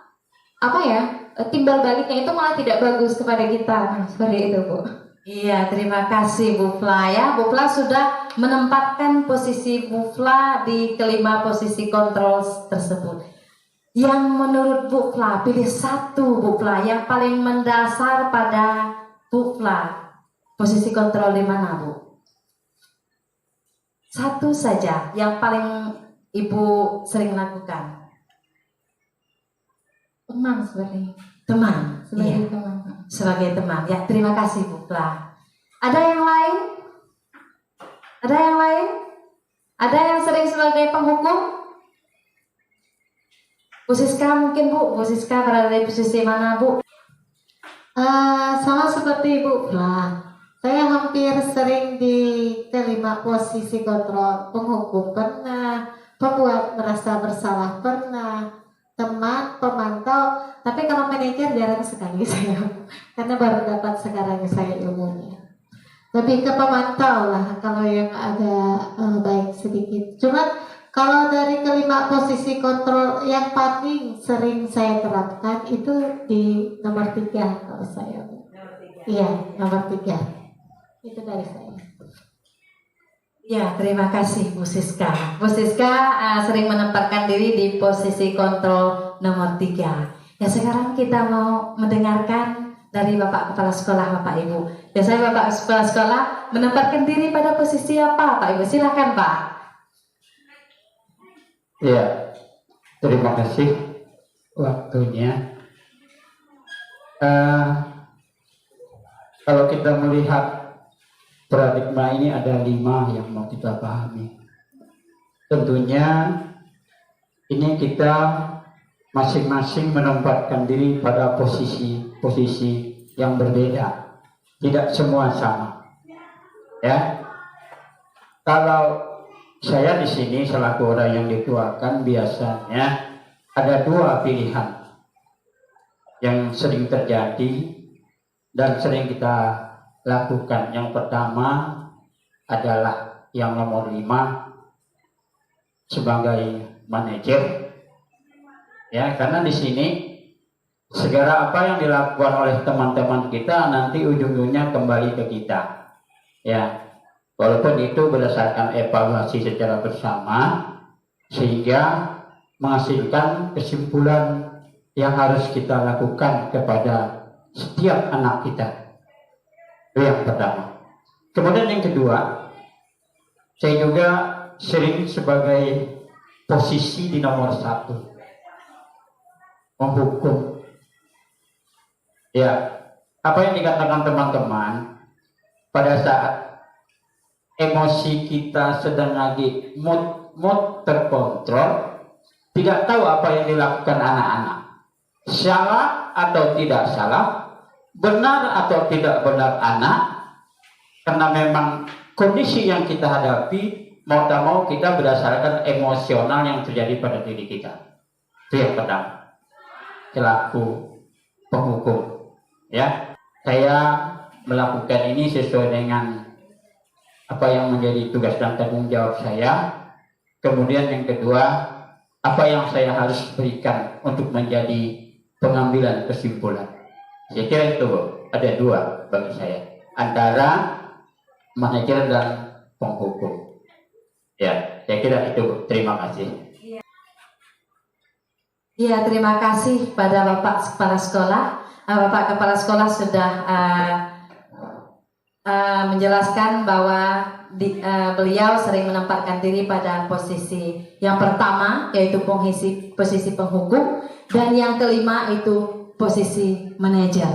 Speaker 2: timbal baliknya itu malah tidak bagus kepada kita. Nah, seperti itu, Bu.
Speaker 4: Iya, terima kasih Bu Fla ya. Bu Fla sudah menempatkan posisi Bu Fla di kelima posisi kontrol tersebut. Yang menurut Bu Fla, pilih satu Bu Fla yang paling mendasar pada Bu Fla. Posisi kontrol di mana, Bu? Satu saja yang paling Ibu sering lakukan.
Speaker 2: Teman sebenarnya.
Speaker 4: Teman,
Speaker 2: Sebagai
Speaker 4: iya.
Speaker 2: teman.
Speaker 4: Sebagai teman. Ya, terima kasih Bu Fla. Ada yang lain? Ada yang lain? Ada yang sering sebagai penghukum? Bu Siska mungkin, Bu. Bu Siska berada di posisi mana, Bu?
Speaker 9: Sama seperti Ibu Fla, saya hampir sering di kelima posisi kontrol. Penghukum pernah, pembuat merasa bersalah pernah, teman, pemantau. Tapi kalau manajer jarang sekali saya, karena baru dapat sekarang saya ilmunya. Lebih ke pemantau lah kalau yang agak baik sedikit. Cuman kalau dari kelima posisi kontrol yang paling sering saya terapkan itu di nomor 3 kalau saya. Iya, nomor 3. Itu dari saya.
Speaker 4: Ya, terima kasih Bu Siska. Bu Siska sering menempatkan diri di posisi kontrol nomor 3. Ya, sekarang kita mau mendengarkan dari Bapak Kepala Sekolah, Bapak Ibu. Biasanya Bapak Kepala Sekolah menempatkan diri pada posisi apa, Pak Ibu? Silakan, Pak.
Speaker 3: Ya, terima kasih waktunya. Kalau kita melihat paradigma ini ada 5 yang mau kita pahami. Tentunya ini kita masing-masing menempatkan diri pada posisi yang berbeda. Tidak semua sama. Ya. Kalau saya di sini selaku orang yang dituakan biasanya ada 2 pilihan yang sering terjadi dan sering kita lakukan. Yang pertama adalah yang nomor 5 sebagai manajer. Ya, karena di sini segala apa yang dilakukan oleh teman-teman kita nanti ujung-ujungnya kembali ke kita. Ya. Walaupun itu berdasarkan evaluasi secara bersama sehingga menghasilkan kesimpulan yang harus kita lakukan kepada setiap anak kita. Itu yang pertama. Kemudian yang kedua, saya juga sering sebagai posisi di nomor 1, menghukum. Ya, apa yang dikatakan teman-teman pada saat emosi kita sedang lagi mood terkontrol, tidak tahu apa yang dilakukan anak-anak, salah atau tidak salah, benar atau tidak benar anak, karena memang kondisi yang kita hadapi mau tak mau kita berdasarkan emosional yang terjadi pada diri kita. Itu yang pertama, selaku penghukum. Ya, saya melakukan ini sesuai dengan apa yang menjadi tugas dan tanggung jawab saya. Kemudian yang kedua, apa yang saya harus berikan untuk menjadi pengambilan kesimpulan. Saya kira itu, Bu. Ada 2 bagi saya, antara manajer dan penghukum. Ya, saya kira itu, Bu. Terima kasih.
Speaker 4: Ya, terima kasih pada Bapak Kepala Sekolah. Bapak Kepala Sekolah sudah menjelaskan bahwa beliau sering menempatkan diri pada posisi yang pertama yaitu posisi penghukum, dan yang kelima itu posisi manajer.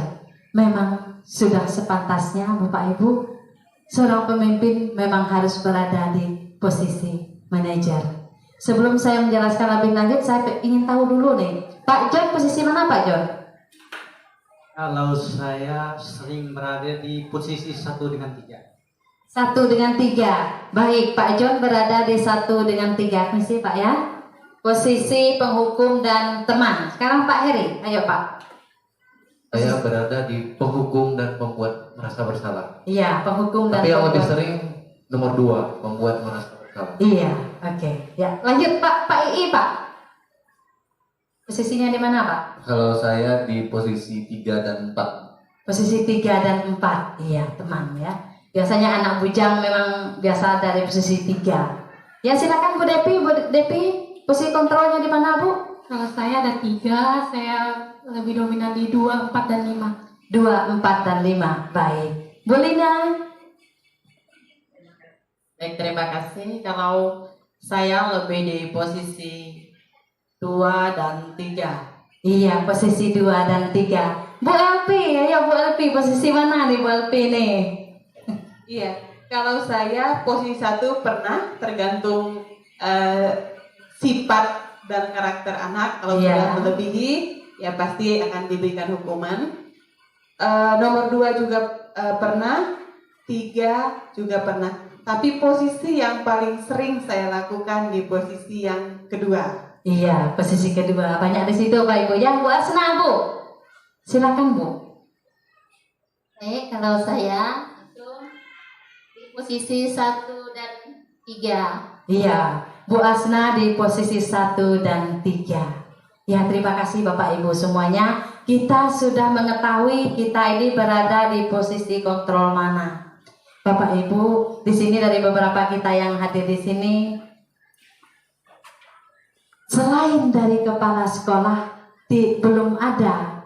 Speaker 4: Memang sudah sepantasnya Bapak Ibu, seorang pemimpin memang harus berada di posisi manajer. Sebelum saya menjelaskan lebih lanjut, saya ingin tahu dulu nih, Pak John posisi mana Pak John?
Speaker 5: Kalau saya sering berada di posisi 1 dengan 3.
Speaker 4: 1 dengan 3. Baik, Pak John berada di 1 dengan 3. Misi Pak ya. Posisi penghukum dan teman. Sekarang Pak Heri, ayo Pak.
Speaker 10: Saya berada di penghukum dan pembuat merasa bersalah.
Speaker 4: Iya, penghukum dan
Speaker 10: Tapi yang lebih
Speaker 4: pembuat.
Speaker 10: sering nomor 2, membuat merasa bersalah.
Speaker 4: Iya, oke. Ya, lanjut Pak II Pak. Posisinya di mana Pak?
Speaker 10: Kalau saya di posisi 3 dan 4.
Speaker 4: Posisi 3 dan 4. Iya, teman ya. Biasanya anak bujang memang biasa dari posisi 3. Ya, silakan Bu Depi. Bu Depi, posisi kontrolnya di mana Bu?
Speaker 11: Kalau saya ada 3, saya lebih dominan di 2, 4, dan 5.
Speaker 4: 2, 4, dan 5. Baik. Bu Lina.
Speaker 6: Baik, terima kasih. Kalau saya lebih di posisi 2 dan 3.
Speaker 4: Iya, posisi 2 dan 3. Bu Elpi, ayo Bu Elpi, posisi mana nih Bu Elpi nih?
Speaker 6: Iya, kalau saya posisi 1 pernah, tergantung sifat dan karakter anak. Kalau sudah melebihi, ya pasti akan diberikan hukuman. Nomor 2 juga pernah, 3 juga pernah. Tapi posisi yang paling sering saya lakukan di posisi yang kedua.
Speaker 4: Iya, posisi kedua. Banyak di situ Pak Ibu. Yang Bu Asna Bu, silakan Bu.
Speaker 9: Baik, kalau saya itu di posisi 1 dan 3.
Speaker 4: Iya, Bu Asna di posisi 1 dan 3. Ya, terima kasih Bapak Ibu semuanya. Kita sudah mengetahui kita ini berada di posisi kontrol mana. Bapak Ibu, di sini dari beberapa kita yang hadir di sini, selain dari kepala sekolah, belum ada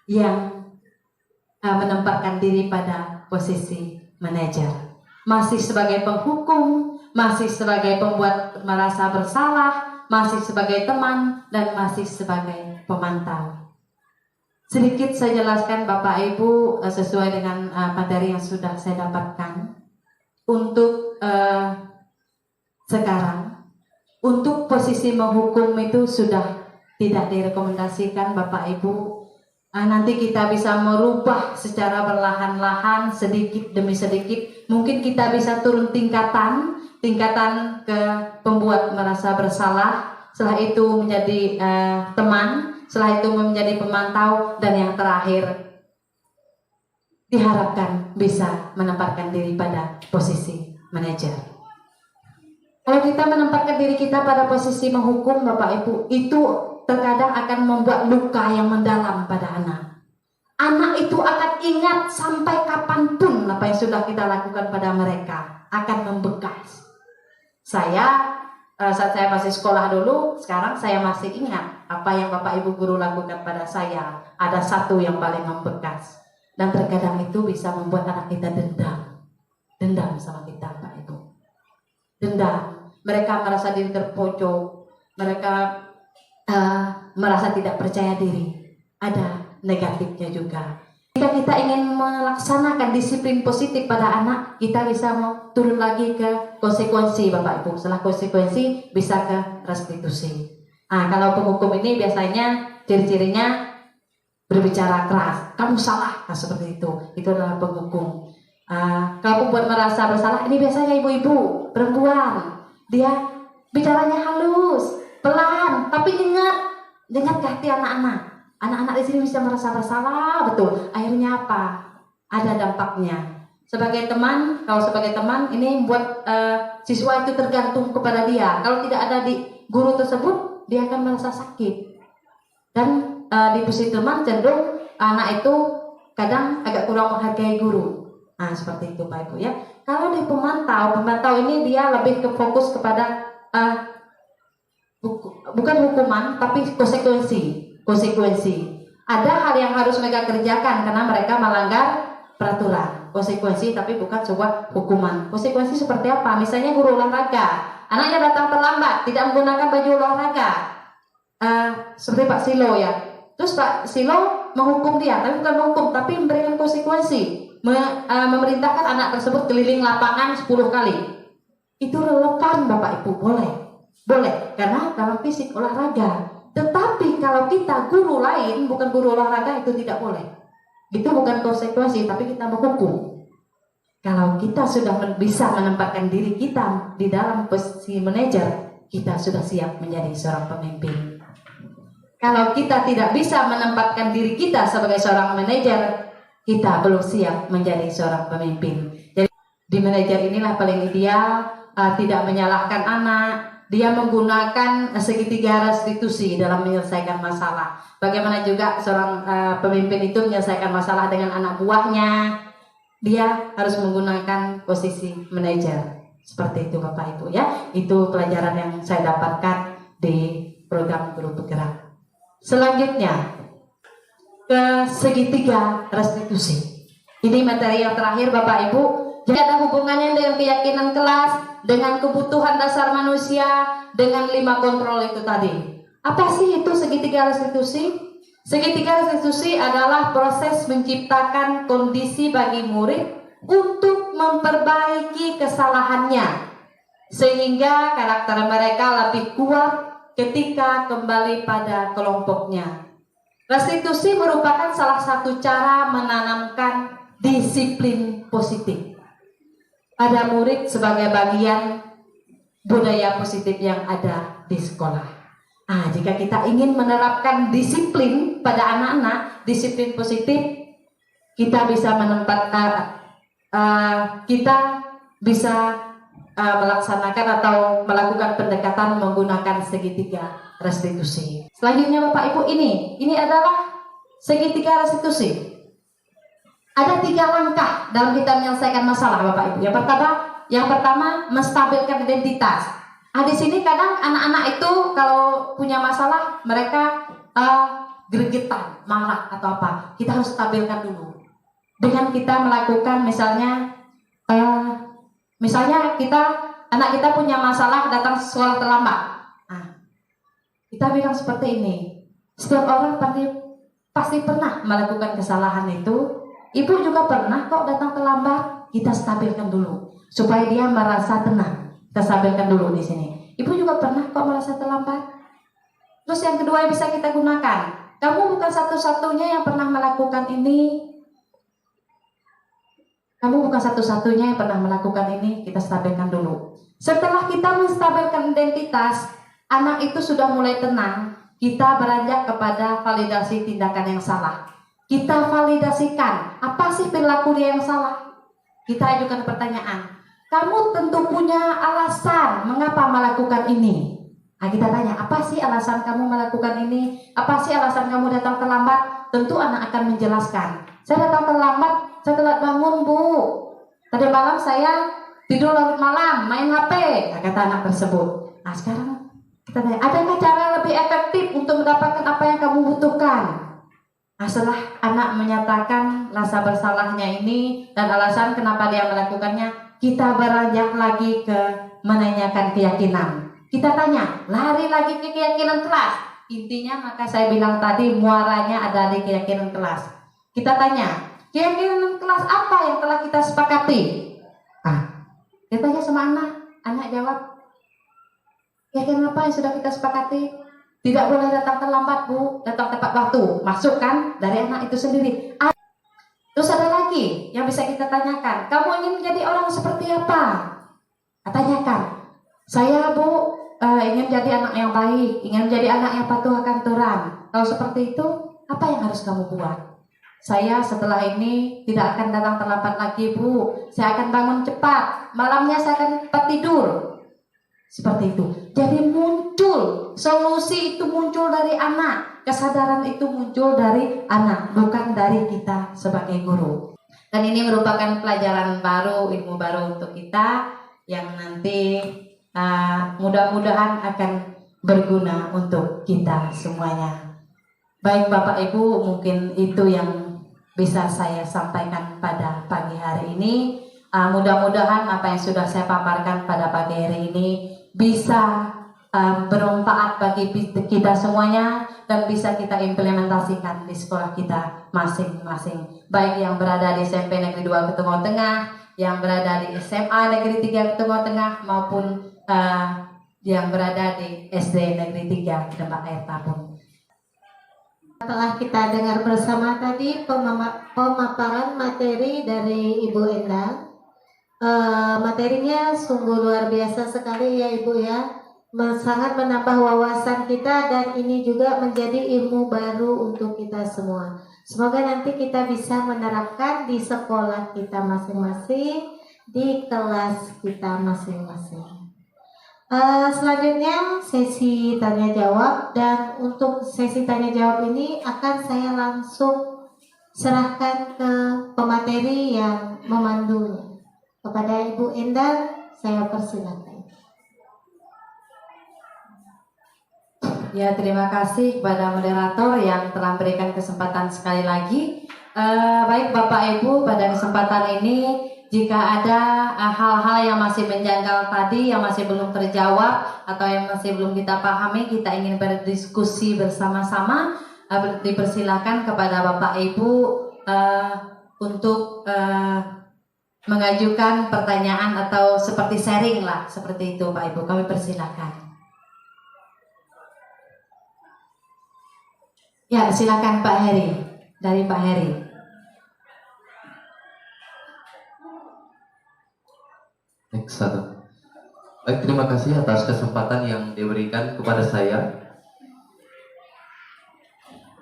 Speaker 4: yang menempatkan diri pada posisi manajer. Masih sebagai penghukum, masih sebagai pembuat merasa bersalah, masih sebagai teman, dan masih sebagai pemantau. Sedikit saya jelaskan Bapak Ibu sesuai dengan materi yang sudah saya dapatkan. Untuk sekarang, untuk posisi menghukum itu sudah tidak direkomendasikan Bapak Ibu. Nanti kita bisa merubah secara perlahan-lahan, sedikit demi sedikit. Mungkin kita bisa turun tingkatan ke pembuat merasa bersalah. Setelah itu menjadi teman, setelah itu menjadi pemantau, dan yang terakhir diharapkan bisa menempatkan diri pada posisi manajer. Kalau kita menempatkan diri kita pada posisi menghukum Bapak Ibu, itu terkadang akan membuat luka yang mendalam pada anak. Anak itu akan ingat sampai kapanpun apa yang sudah kita lakukan pada mereka, akan membekas. Saya saat saya masih sekolah dulu, sekarang saya masih ingat apa yang Bapak Ibu guru lakukan pada saya. Ada satu yang paling membekas, dan terkadang itu bisa membuat anak kita dendam sama kita Pak Ibu. Dendam. Mereka merasa diri terpojok, mereka merasa tidak percaya diri. Ada negatifnya juga. Jika kita ingin melaksanakan disiplin positif pada anak, kita bisa turun lagi ke konsekuensi Bapak Ibu. Setelah konsekuensi bisa ke restitusi. Kalau penghukum ini biasanya ciri-cirinya berbicara keras, kamu salah, seperti itu. Itu adalah penghukum. Kalau pembuat merasa bersalah, ini biasanya ibu-ibu perempuan. Dia bicaranya halus, pelan, tapi dengar ke hati anak-anak. Anak-anak di sini bisa merasa bersalah, betul. Akhirnya apa? Ada dampaknya. Sebagai teman, kalau sebagai teman ini membuat siswa itu tergantung kepada dia. Kalau tidak ada di guru tersebut, dia akan merasa sakit. Dan di posisi teman cenderung anak itu kadang agak kurang menghargai guru. Seperti itu Pak Ibu ya. Kalau di pemantau ini dia lebih fokus kepada bukan hukuman tapi konsekuensi. Ada hal yang harus mereka kerjakan karena mereka melanggar peraturan. konsekuensi tapi bukan sebuah hukuman. Konsekuensi seperti apa? Misalnya guru olahraga, anaknya datang terlambat, tidak menggunakan baju olahraga, seperti Pak Silo ya. Terus Pak Silo menghukum dia, tapi bukan menghukum, tapi memberikan konsekuensi, memerintahkan anak tersebut keliling lapangan 10 kali. Itu relevan Bapak Ibu, boleh, karena dalam fisik olahraga. Tetapi kalau kita guru lain, bukan guru olahraga, itu tidak boleh. Itu bukan konsekuensi, tapi kita menghukum. Kalau kita sudah bisa menempatkan diri kita di dalam posisi manajer, kita sudah siap menjadi seorang pemimpin. Kalau kita tidak bisa menempatkan diri kita sebagai seorang manajer, kita belum siap menjadi seorang pemimpin. Jadi di manajer inilah paling ideal, tidak menyalahkan anak, dia menggunakan segitiga restitusi dalam menyelesaikan masalah. Bagaimana juga seorang pemimpin itu menyelesaikan masalah dengan anak buahnya, dia harus menggunakan posisi manajer. Seperti itu Bapak Ibu ya. Itu pelajaran yang saya dapatkan di program Guru Bergerak. Selanjutnya ke segitiga restitusi. Ini materi yang terakhir Bapak Ibu. Jadi ada hubungannya dengan keyakinan kelas, dengan kebutuhan dasar manusia, dengan 5 kontrol itu tadi. Apa sih itu segitiga restitusi? Segitiga restitusi adalah proses menciptakan kondisi bagi murid untuk memperbaiki kesalahannya, sehingga karakter mereka lebih kuat ketika kembali pada kelompoknya. Restitusi merupakan salah satu cara menanamkan disiplin positif pada murid sebagai bagian budaya positif yang ada di sekolah. Jika kita ingin menerapkan disiplin pada anak-anak, disiplin positif, kita bisa melaksanakan atau melakukan pendekatan menggunakan segitiga restitusi. Selanjutnya Bapak Ibu, ini adalah segitiga restitusi. Ada 3 langkah dalam kita menyelesaikan masalah Bapak Ibu. Yang pertama menstabilkan identitas. Di sini kadang anak-anak itu kalau punya masalah mereka gregetan, marah atau apa. Kita harus stabilkan dulu. Dengan kita melakukan misalnya anak kita punya masalah datang sekolah terlambat. Kita bilang seperti ini. Setiap orang pasti pernah melakukan kesalahan itu. Ibu juga pernah kok datang terlambat. Kita stabilkan dulu supaya dia merasa tenang. Kita stabilkan dulu di sini. Ibu juga pernah kok merasa terlambat. Terus yang kedua yang bisa kita gunakan, kamu bukan satu-satunya yang pernah melakukan ini. Kamu bukan satu-satunya yang pernah melakukan ini. Kita stabilkan dulu. Setelah kita menstabilkan identitas, anak itu sudah mulai tenang. Kita beranjak kepada validasi tindakan yang salah. Kita validasikan apa sih perilaku dia yang salah. Kita ajukan pertanyaan. Kamu tentu punya alasan mengapa melakukan ini. Kita tanya, apa sih alasan kamu melakukan ini? Apa sih alasan kamu datang terlambat? Tentu anak akan menjelaskan. Saya datang terlambat, saya telat bangun Bu. Tadi malam saya tidur larut malam, main HP, kata anak tersebut. Sekarang kita tanya, adakah cara lebih efektif untuk mendapatkan apa yang kamu butuhkan? Setelah anak menyatakan rasa bersalahnya ini dan alasan kenapa dia melakukannya, kita beranjak lagi ke menanyakan keyakinan. Kita tanya, lari lagi ke keyakinan kelas. Intinya maka saya bilang tadi muaranya ada di keyakinan kelas. Kita tanya, keyakinan kelas apa yang telah kita sepakati? Kita tanya sama anak jawab, keyakinan apa yang sudah kita sepakati? Tidak boleh datang terlambat Bu, datang tepat waktu. Masuk kan dari anak itu sendiri. Terus ada lagi yang bisa kita tanyakan, kamu ingin menjadi orang seperti apa? Tanyakan, saya Bu ingin jadi anak yang baik, ingin menjadi anak yang patuh akan aturan. Kalau seperti itu, apa yang harus kamu buat? Saya setelah ini tidak akan datang terlambat lagi Bu. Saya akan bangun cepat, malamnya saya akan cepat tidur. Seperti itu. Jadi muncul, solusi itu muncul dari anak, kesadaran itu muncul dari anak, bukan dari kita sebagai guru. Dan ini merupakan pelajaran baru, ilmu baru untuk kita yang nanti mudah-mudahan akan berguna untuk kita semuanya. Baik Bapak Ibu, mungkin itu yang bisa saya sampaikan pada pagi hari ini. Mudah-mudahan apa yang sudah saya paparkan pada pagi hari ini bisa bermanfaat bagi kita semuanya dan bisa kita implementasikan di sekolah kita masing-masing. Baik yang berada di SMP Negeri 2 Ketengah Tengah, yang berada di SMA Negeri 3 Ketengah Tengah, maupun yang berada di SD Negeri 3 Demak Air Tabung.
Speaker 9: Setelah kita dengar bersama tadi pemaparan materi dari Ibu Endang, materinya sungguh luar biasa sekali ya Ibu ya, sangat menambah wawasan kita dan ini juga menjadi ilmu baru untuk kita semua. Semoga nanti kita bisa menerapkan di sekolah kita masing-masing, di kelas kita masing-masing. Selanjutnya sesi tanya jawab, dan untuk sesi tanya jawab ini akan saya langsung serahkan ke pemateri yang memandunya. Kepada Ibu Endang saya persilakan.
Speaker 4: Ya, terima kasih kepada moderator yang telah memberikan kesempatan sekali lagi. Baik Bapak Ibu, pada kesempatan ini jika ada hal-hal yang masih menjanggal tadi, yang masih belum terjawab atau yang masih belum kita pahami, kita ingin berdiskusi bersama-sama, dipersilakan kepada Bapak Ibu untuk mengajukan pertanyaan atau seperti sharing lah, seperti itu Pak Ibu, kami persilakan. Ya, silakan Pak Heri, dari Pak Heri.
Speaker 10: Baik, terima kasih atas kesempatan yang diberikan kepada saya.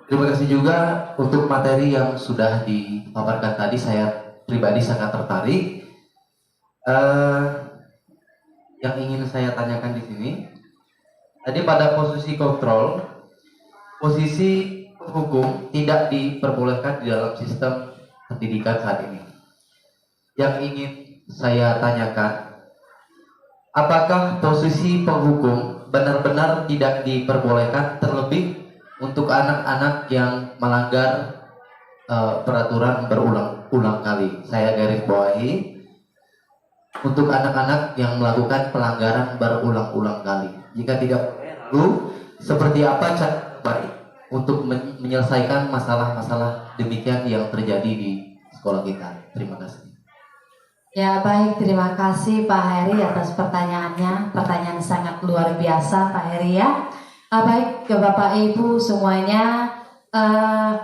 Speaker 10: Terima kasih juga untuk materi yang sudah dipaparkan tadi. Saya pribadi sangat tertarik. Yang ingin saya tanyakan di sini, tadi pada posisi kontrol, posisi hukum tidak diperbolehkan di dalam sistem pendidikan saat ini. Yang ingin saya tanyakan, apakah posisi penghukum benar-benar tidak diperbolehkan, terlebih untuk anak-anak yang melanggar peraturan berulang-ulang kali? Saya garis bawahi, untuk anak-anak yang melakukan pelanggaran berulang-ulang kali. Jika tidak, lalu seperti apa cara baik untuk menyelesaikan masalah-masalah demikian yang terjadi di sekolah kita? Terima kasih.
Speaker 4: Ya, baik, terima kasih Pak Heri atas pertanyaannya. Pertanyaan sangat luar biasa Pak Heri ya. Baik, ke Bapak Ibu semuanya,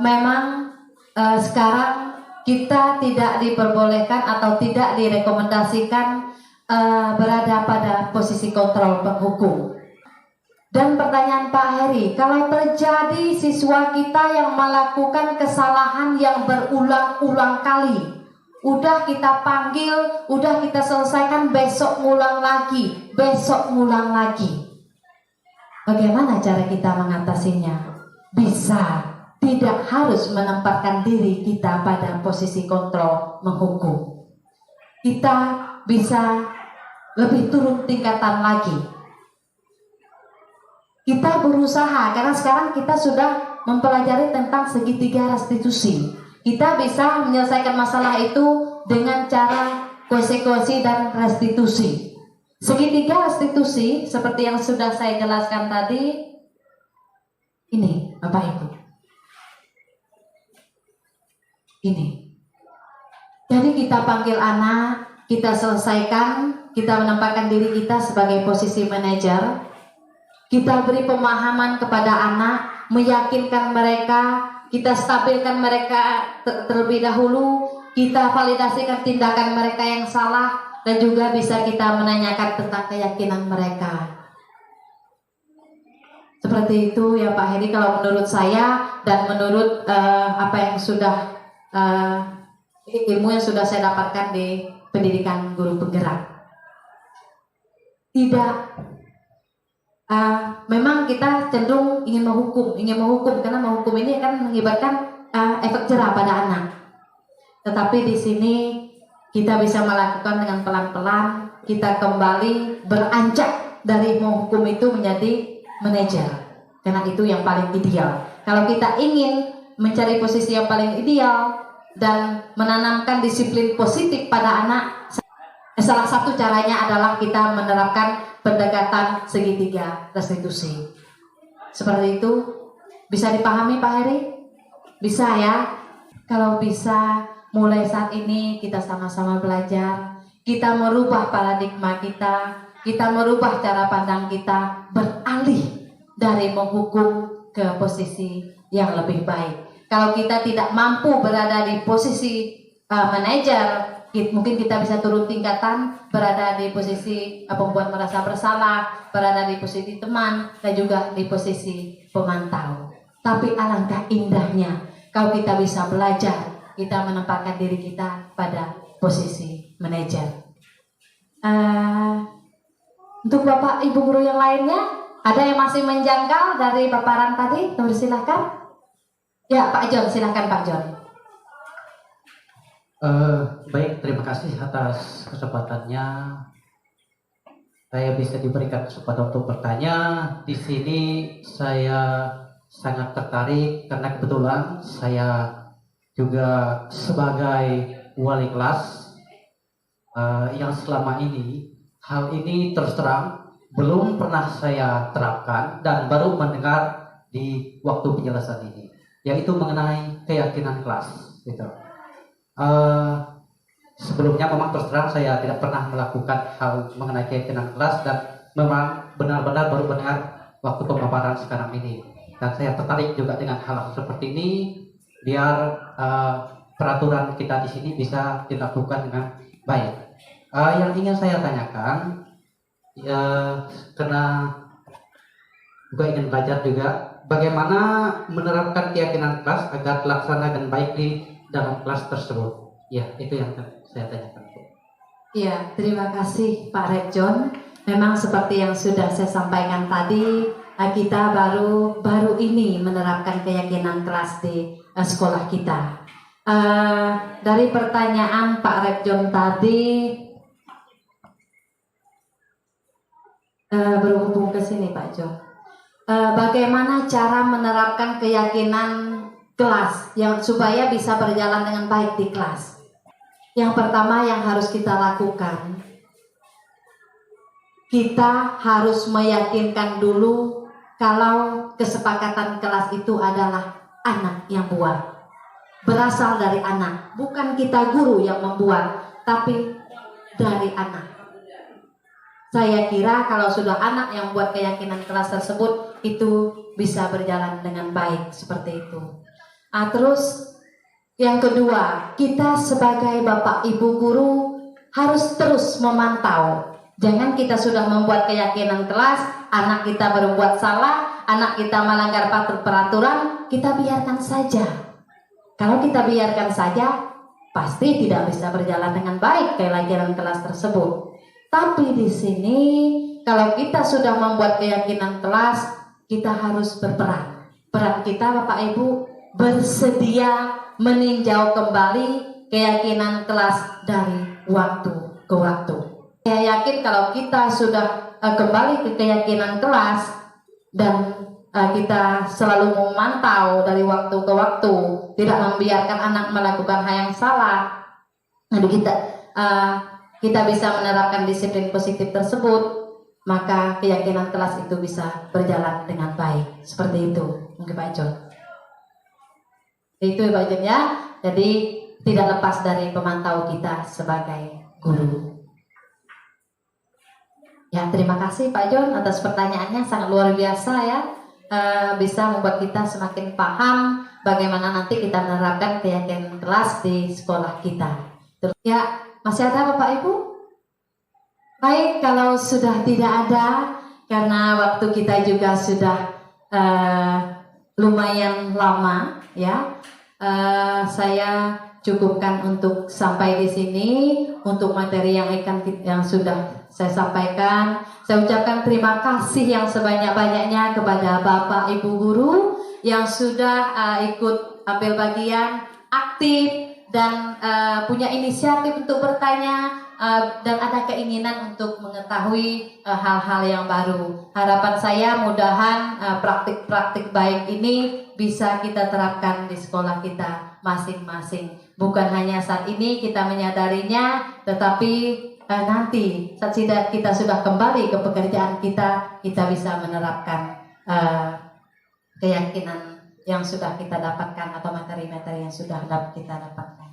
Speaker 4: memang sekarang kita tidak diperbolehkan atau tidak direkomendasikan berada pada posisi kontrol penghukum. Dan pertanyaan Pak Heri, kalau terjadi siswa kita yang melakukan kesalahan yang berulang-ulang kali, udah kita panggil, udah kita selesaikan, besok ngulang lagi, besok ngulang lagi. Bagaimana cara kita mengatasinya? Bisa, tidak harus menempatkan diri kita pada posisi kontrol menghukum. Kita bisa lebih turun tingkatan lagi. Kita berusaha, karena sekarang kita sudah mempelajari tentang segitiga restitusi. Kita bisa menyelesaikan masalah itu dengan cara konsekuensi dan restitusi. Segitiga restitusi seperti yang sudah saya jelaskan tadi, ini Bapak Ibu, ini. Jadi kita panggil anak, kita selesaikan, kita menempatkan diri kita sebagai posisi manajer. Kita beri pemahaman kepada anak, meyakinkan mereka, kita stabilkan mereka terlebih dahulu, kita validasikan tindakan mereka yang salah, dan juga bisa kita menanyakan tentang keyakinan mereka. Seperti itu ya Pak Heri kalau menurut saya, dan menurut apa yang sudah ilmu yang sudah saya dapatkan di pendidikan guru penggerak. Tidak, memang kita cenderung ingin menghukum karena menghukum ini akan mengakibatkan efek jerah pada anak. Tetapi di sini kita bisa melakukan dengan pelan-pelan, kita kembali beranjak dari menghukum itu menjadi manajer, karena itu yang paling ideal. Kalau kita ingin mencari posisi yang paling ideal, dan menanamkan disiplin positif pada anak. Salah satu caranya adalah kita menerapkan pendekatan segitiga restitusi. Seperti itu, bisa dipahami Pak Heri? Bisa ya? Kalau bisa, mulai saat ini kita sama-sama belajar, kita merubah paradigma kita merubah cara pandang kita, beralih dari menghukum ke posisi yang lebih baik. Kalau kita tidak mampu berada di posisi manajer, mungkin kita bisa turun tingkatan, berada di posisi pembuat merasa bersalah, berada di posisi teman, dan juga di posisi pemantau. Tapi alangkah indahnya kalau kita bisa belajar, kita menempatkan diri kita pada posisi manajer. Untuk Bapak Ibu guru yang lainnya, ada yang masih menjangkau dari paparan tadi? Silakan. Ya, Pak John, silakan Pak John.
Speaker 5: Baik, terima kasih atas kesempatannya. Saya bisa diberikan kesempatan untuk bertanya. Di sini saya sangat tertarik karena kebetulan saya juga sebagai wali kelas yang selama ini hal ini terus terang belum pernah saya terapkan dan baru mendengar di waktu penjelasan ini, yaitu mengenai keyakinan kelas. Gitu. Sebelumnya memang terus terang saya tidak pernah melakukan hal mengenai keyakinan kelas dan memang benar-benar baru mendengar waktu pemaparan sekarang ini. Dan saya tertarik juga dengan hal seperti ini biar peraturan kita di sini bisa dilakukan dengan baik. Yang ingin saya tanyakan, karena juga ingin belajar juga bagaimana menerapkan keyakinan kelas agar terlaksana dengan baik di dalam kelas tersebut. Ya, itu yang saya tanyakan.
Speaker 4: Iya, terima kasih Pak Rekjon. Memang seperti yang sudah saya sampaikan tadi, kita baru ini menerapkan keyakinan kelas di sekolah kita. Dari pertanyaan Pak Rekjon tadi, berhubung ke sini Pak Jo. Bagaimana cara menerapkan keyakinan kelas yang supaya bisa berjalan dengan baik di kelas? Yang pertama yang harus kita lakukan, kita harus meyakinkan dulu kalau kesepakatan kelas itu adalah anak yang buat, berasal dari anak, bukan kita guru yang membuat, tapi dari anak. Saya kira kalau sudah anak yang buat keyakinan kelas tersebut, itu bisa berjalan dengan baik seperti itu. Terus yang kedua, kita sebagai Bapak Ibu guru harus terus memantau. Jangan kita sudah membuat keyakinan kelas, anak kita berbuat salah, anak kita melanggar peraturan, kita biarkan saja. Kalau kita biarkan saja, pasti tidak bisa berjalan dengan baik keyakinan kelas tersebut. Tapi di sini kalau kita sudah membuat keyakinan kelas, kita harus berperan. Peran kita Bapak Ibu bersedia meninjau kembali keyakinan kelas dari waktu ke waktu. Saya yakin kalau kita sudah kembali ke keyakinan kelas dan kita selalu memantau dari waktu ke waktu, tidak membiarkan anak melakukan hal yang salah, kita bisa menerapkan disiplin positif tersebut, maka keyakinan kelas itu bisa berjalan dengan baik. Seperti itu, mungkin Pak John. Itu Pak John ya. Jadi tidak lepas dari pemantau kita sebagai guru. Ya, terima kasih Pak John atas pertanyaannya, sangat luar biasa ya. Bisa membuat kita semakin paham bagaimana nanti kita menerapkan keyakinan kelas di sekolah kita. Terus ya. Masih ada Bapak Ibu? Baik, kalau sudah tidak ada, karena waktu kita juga sudah lumayan lama, ya. Saya cukupkan untuk sampai di sini untuk materi yang sudah saya sampaikan. Saya ucapkan terima kasih yang sebanyak-banyaknya kepada Bapak Ibu guru yang sudah ikut ambil bagian aktif dan punya inisiatif untuk bertanya dan ada keinginan untuk mengetahui hal-hal yang baru. Harapan saya mudahan praktik-praktik baik ini bisa kita terapkan di sekolah kita masing-masing. Bukan hanya saat ini kita menyadarinya, tetapi nanti saat kita sudah kembali ke pekerjaan kita bisa menerapkan keyakinan yang sudah kita dapatkan atau materi-materi yang sudah kita dapatkan.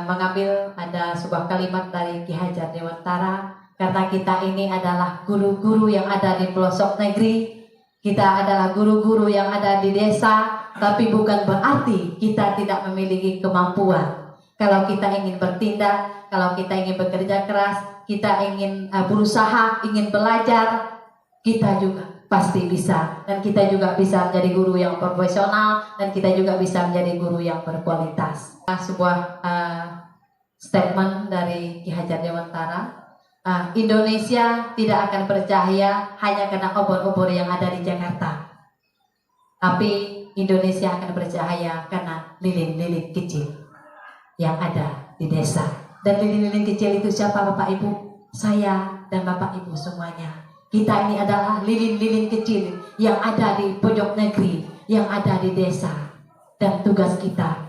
Speaker 4: Mengambil ada sebuah kalimat dari Ki Hajar Dewantara, karena kita ini adalah guru-guru yang ada di pelosok negeri, kita adalah guru-guru yang ada di desa, tapi bukan berarti kita tidak memiliki kemampuan. Kalau kita ingin bertindak, kalau kita ingin bekerja keras, kita ingin berusaha, ingin belajar, kita juga pasti bisa. Dan kita juga bisa menjadi guru yang profesional, dan kita juga bisa menjadi guru yang berkualitas. Sebuah statement dari Ki Hajar Dewantara, Indonesia tidak akan bercahaya hanya karena obor-obor yang ada di Jakarta, tapi Indonesia akan bercahaya karena lilin-lilin kecil yang ada di desa. Dan lilin-lilin kecil itu siapa Bapak Ibu? Saya dan Bapak Ibu semuanya. Kita ini adalah lilin-lilin kecil yang ada di pojok negeri, yang ada di desa. Dan tugas kita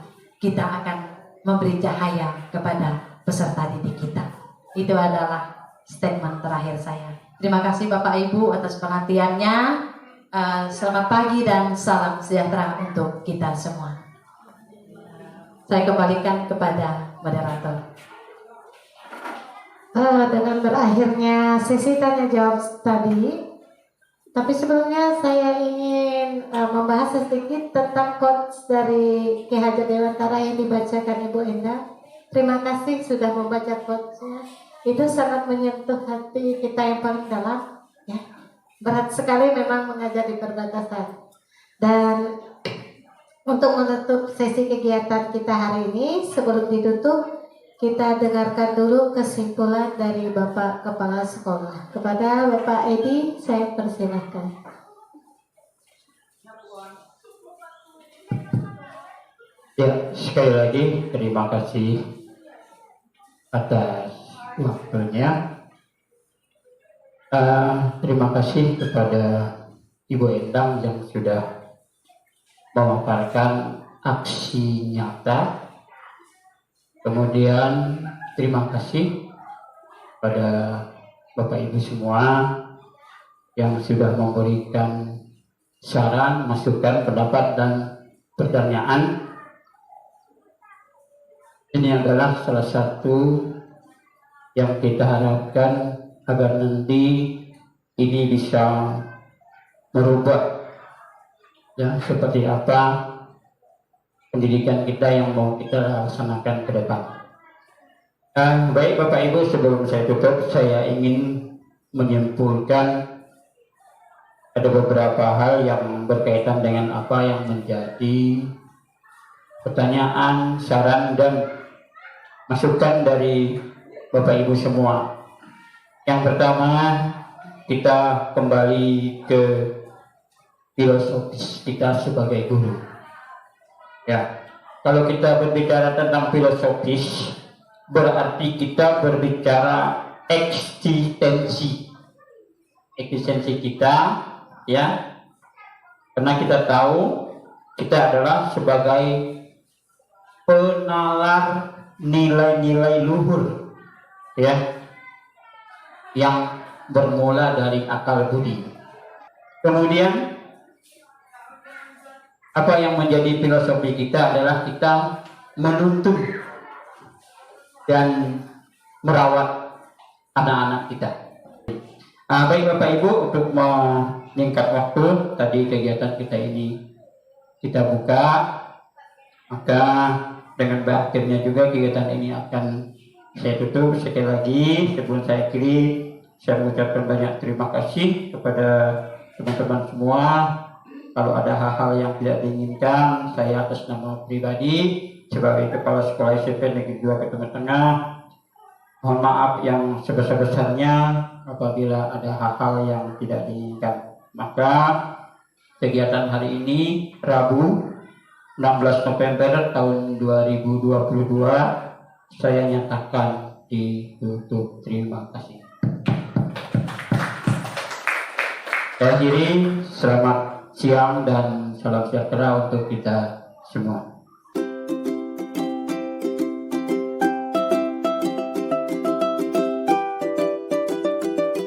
Speaker 4: akan memberi cahaya kepada peserta didik kita. Itu adalah statement terakhir saya. Terima kasih Bapak Ibu atas perhatiannya. Selamat pagi dan salam sejahtera untuk kita semua. Saya kembalikan kepada moderator.
Speaker 9: Dengan berakhirnya sesi tanya jawab tadi, tapi sebelumnya saya ingin membahas sedikit tentang quotes dari Ki Hajar Dewantara yang dibacakan Ibu Endah. Terima kasih sudah membaca quotesnya. Itu sangat menyentuh hati kita yang paling dalam. Ya. Berat sekali memang mengajar di perbatasan. Dan untuk menutup sesi kegiatan kita hari ini, sebelum ditutup, kita dengarkan dulu kesimpulan dari Bapak Kepala Sekolah. Kepada Bapak Edi, saya persilahkan.
Speaker 3: Ya, sekali lagi terima kasih atas waktunya. Terima kasih kepada Ibu Endang yang sudah memaparkan aksi nyata. Kemudian terima kasih pada Bapak Ibu semua yang sudah memberikan saran, masukan, pendapat, dan pertanyaan. Ini adalah salah satu yang kita harapkan agar nanti ini bisa merubah ya seperti apa pendidikan kita yang mau kita laksanakan ke depan. Baik Bapak Ibu, sebelum saya tutup, saya ingin menyimpulkan ada beberapa hal yang berkaitan dengan apa yang menjadi pertanyaan, saran, dan masukan dari Bapak Ibu semua. Yang pertama, kita kembali ke filosofis kita sebagai guru. Ya, kalau kita berbicara tentang filosofis, berarti kita berbicara eksistensi kita, ya, karena kita tahu kita adalah sebagai penalar nilai-nilai luhur, ya, yang bermula dari akal budi. Kemudian apa yang menjadi filosofi kita adalah kita menuntun dan merawat anak-anak kita. Baik Bapak Ibu, untuk meningkat waktu, tadi kegiatan kita ini kita buka, maka dengan berakhirnya juga kegiatan ini akan saya tutup. Sekali lagi sebelum saya akhiri, saya mengucapkan banyak terima kasih kepada teman-teman semua. Kalau ada hal-hal yang tidak diinginkan, saya atas nama pribadi sebagai Kepala Sekolah SMP Negeri 2 Ketumbar Tengah, mohon maaf yang sebesar-besarnya apabila ada hal-hal yang tidak diinginkan. Maka kegiatan hari ini Rabu 16 November tahun 2022 saya nyatakan ditutup. Terima kasih. Saya akhiri, selamat siang dan salam sejahtera untuk kita semua.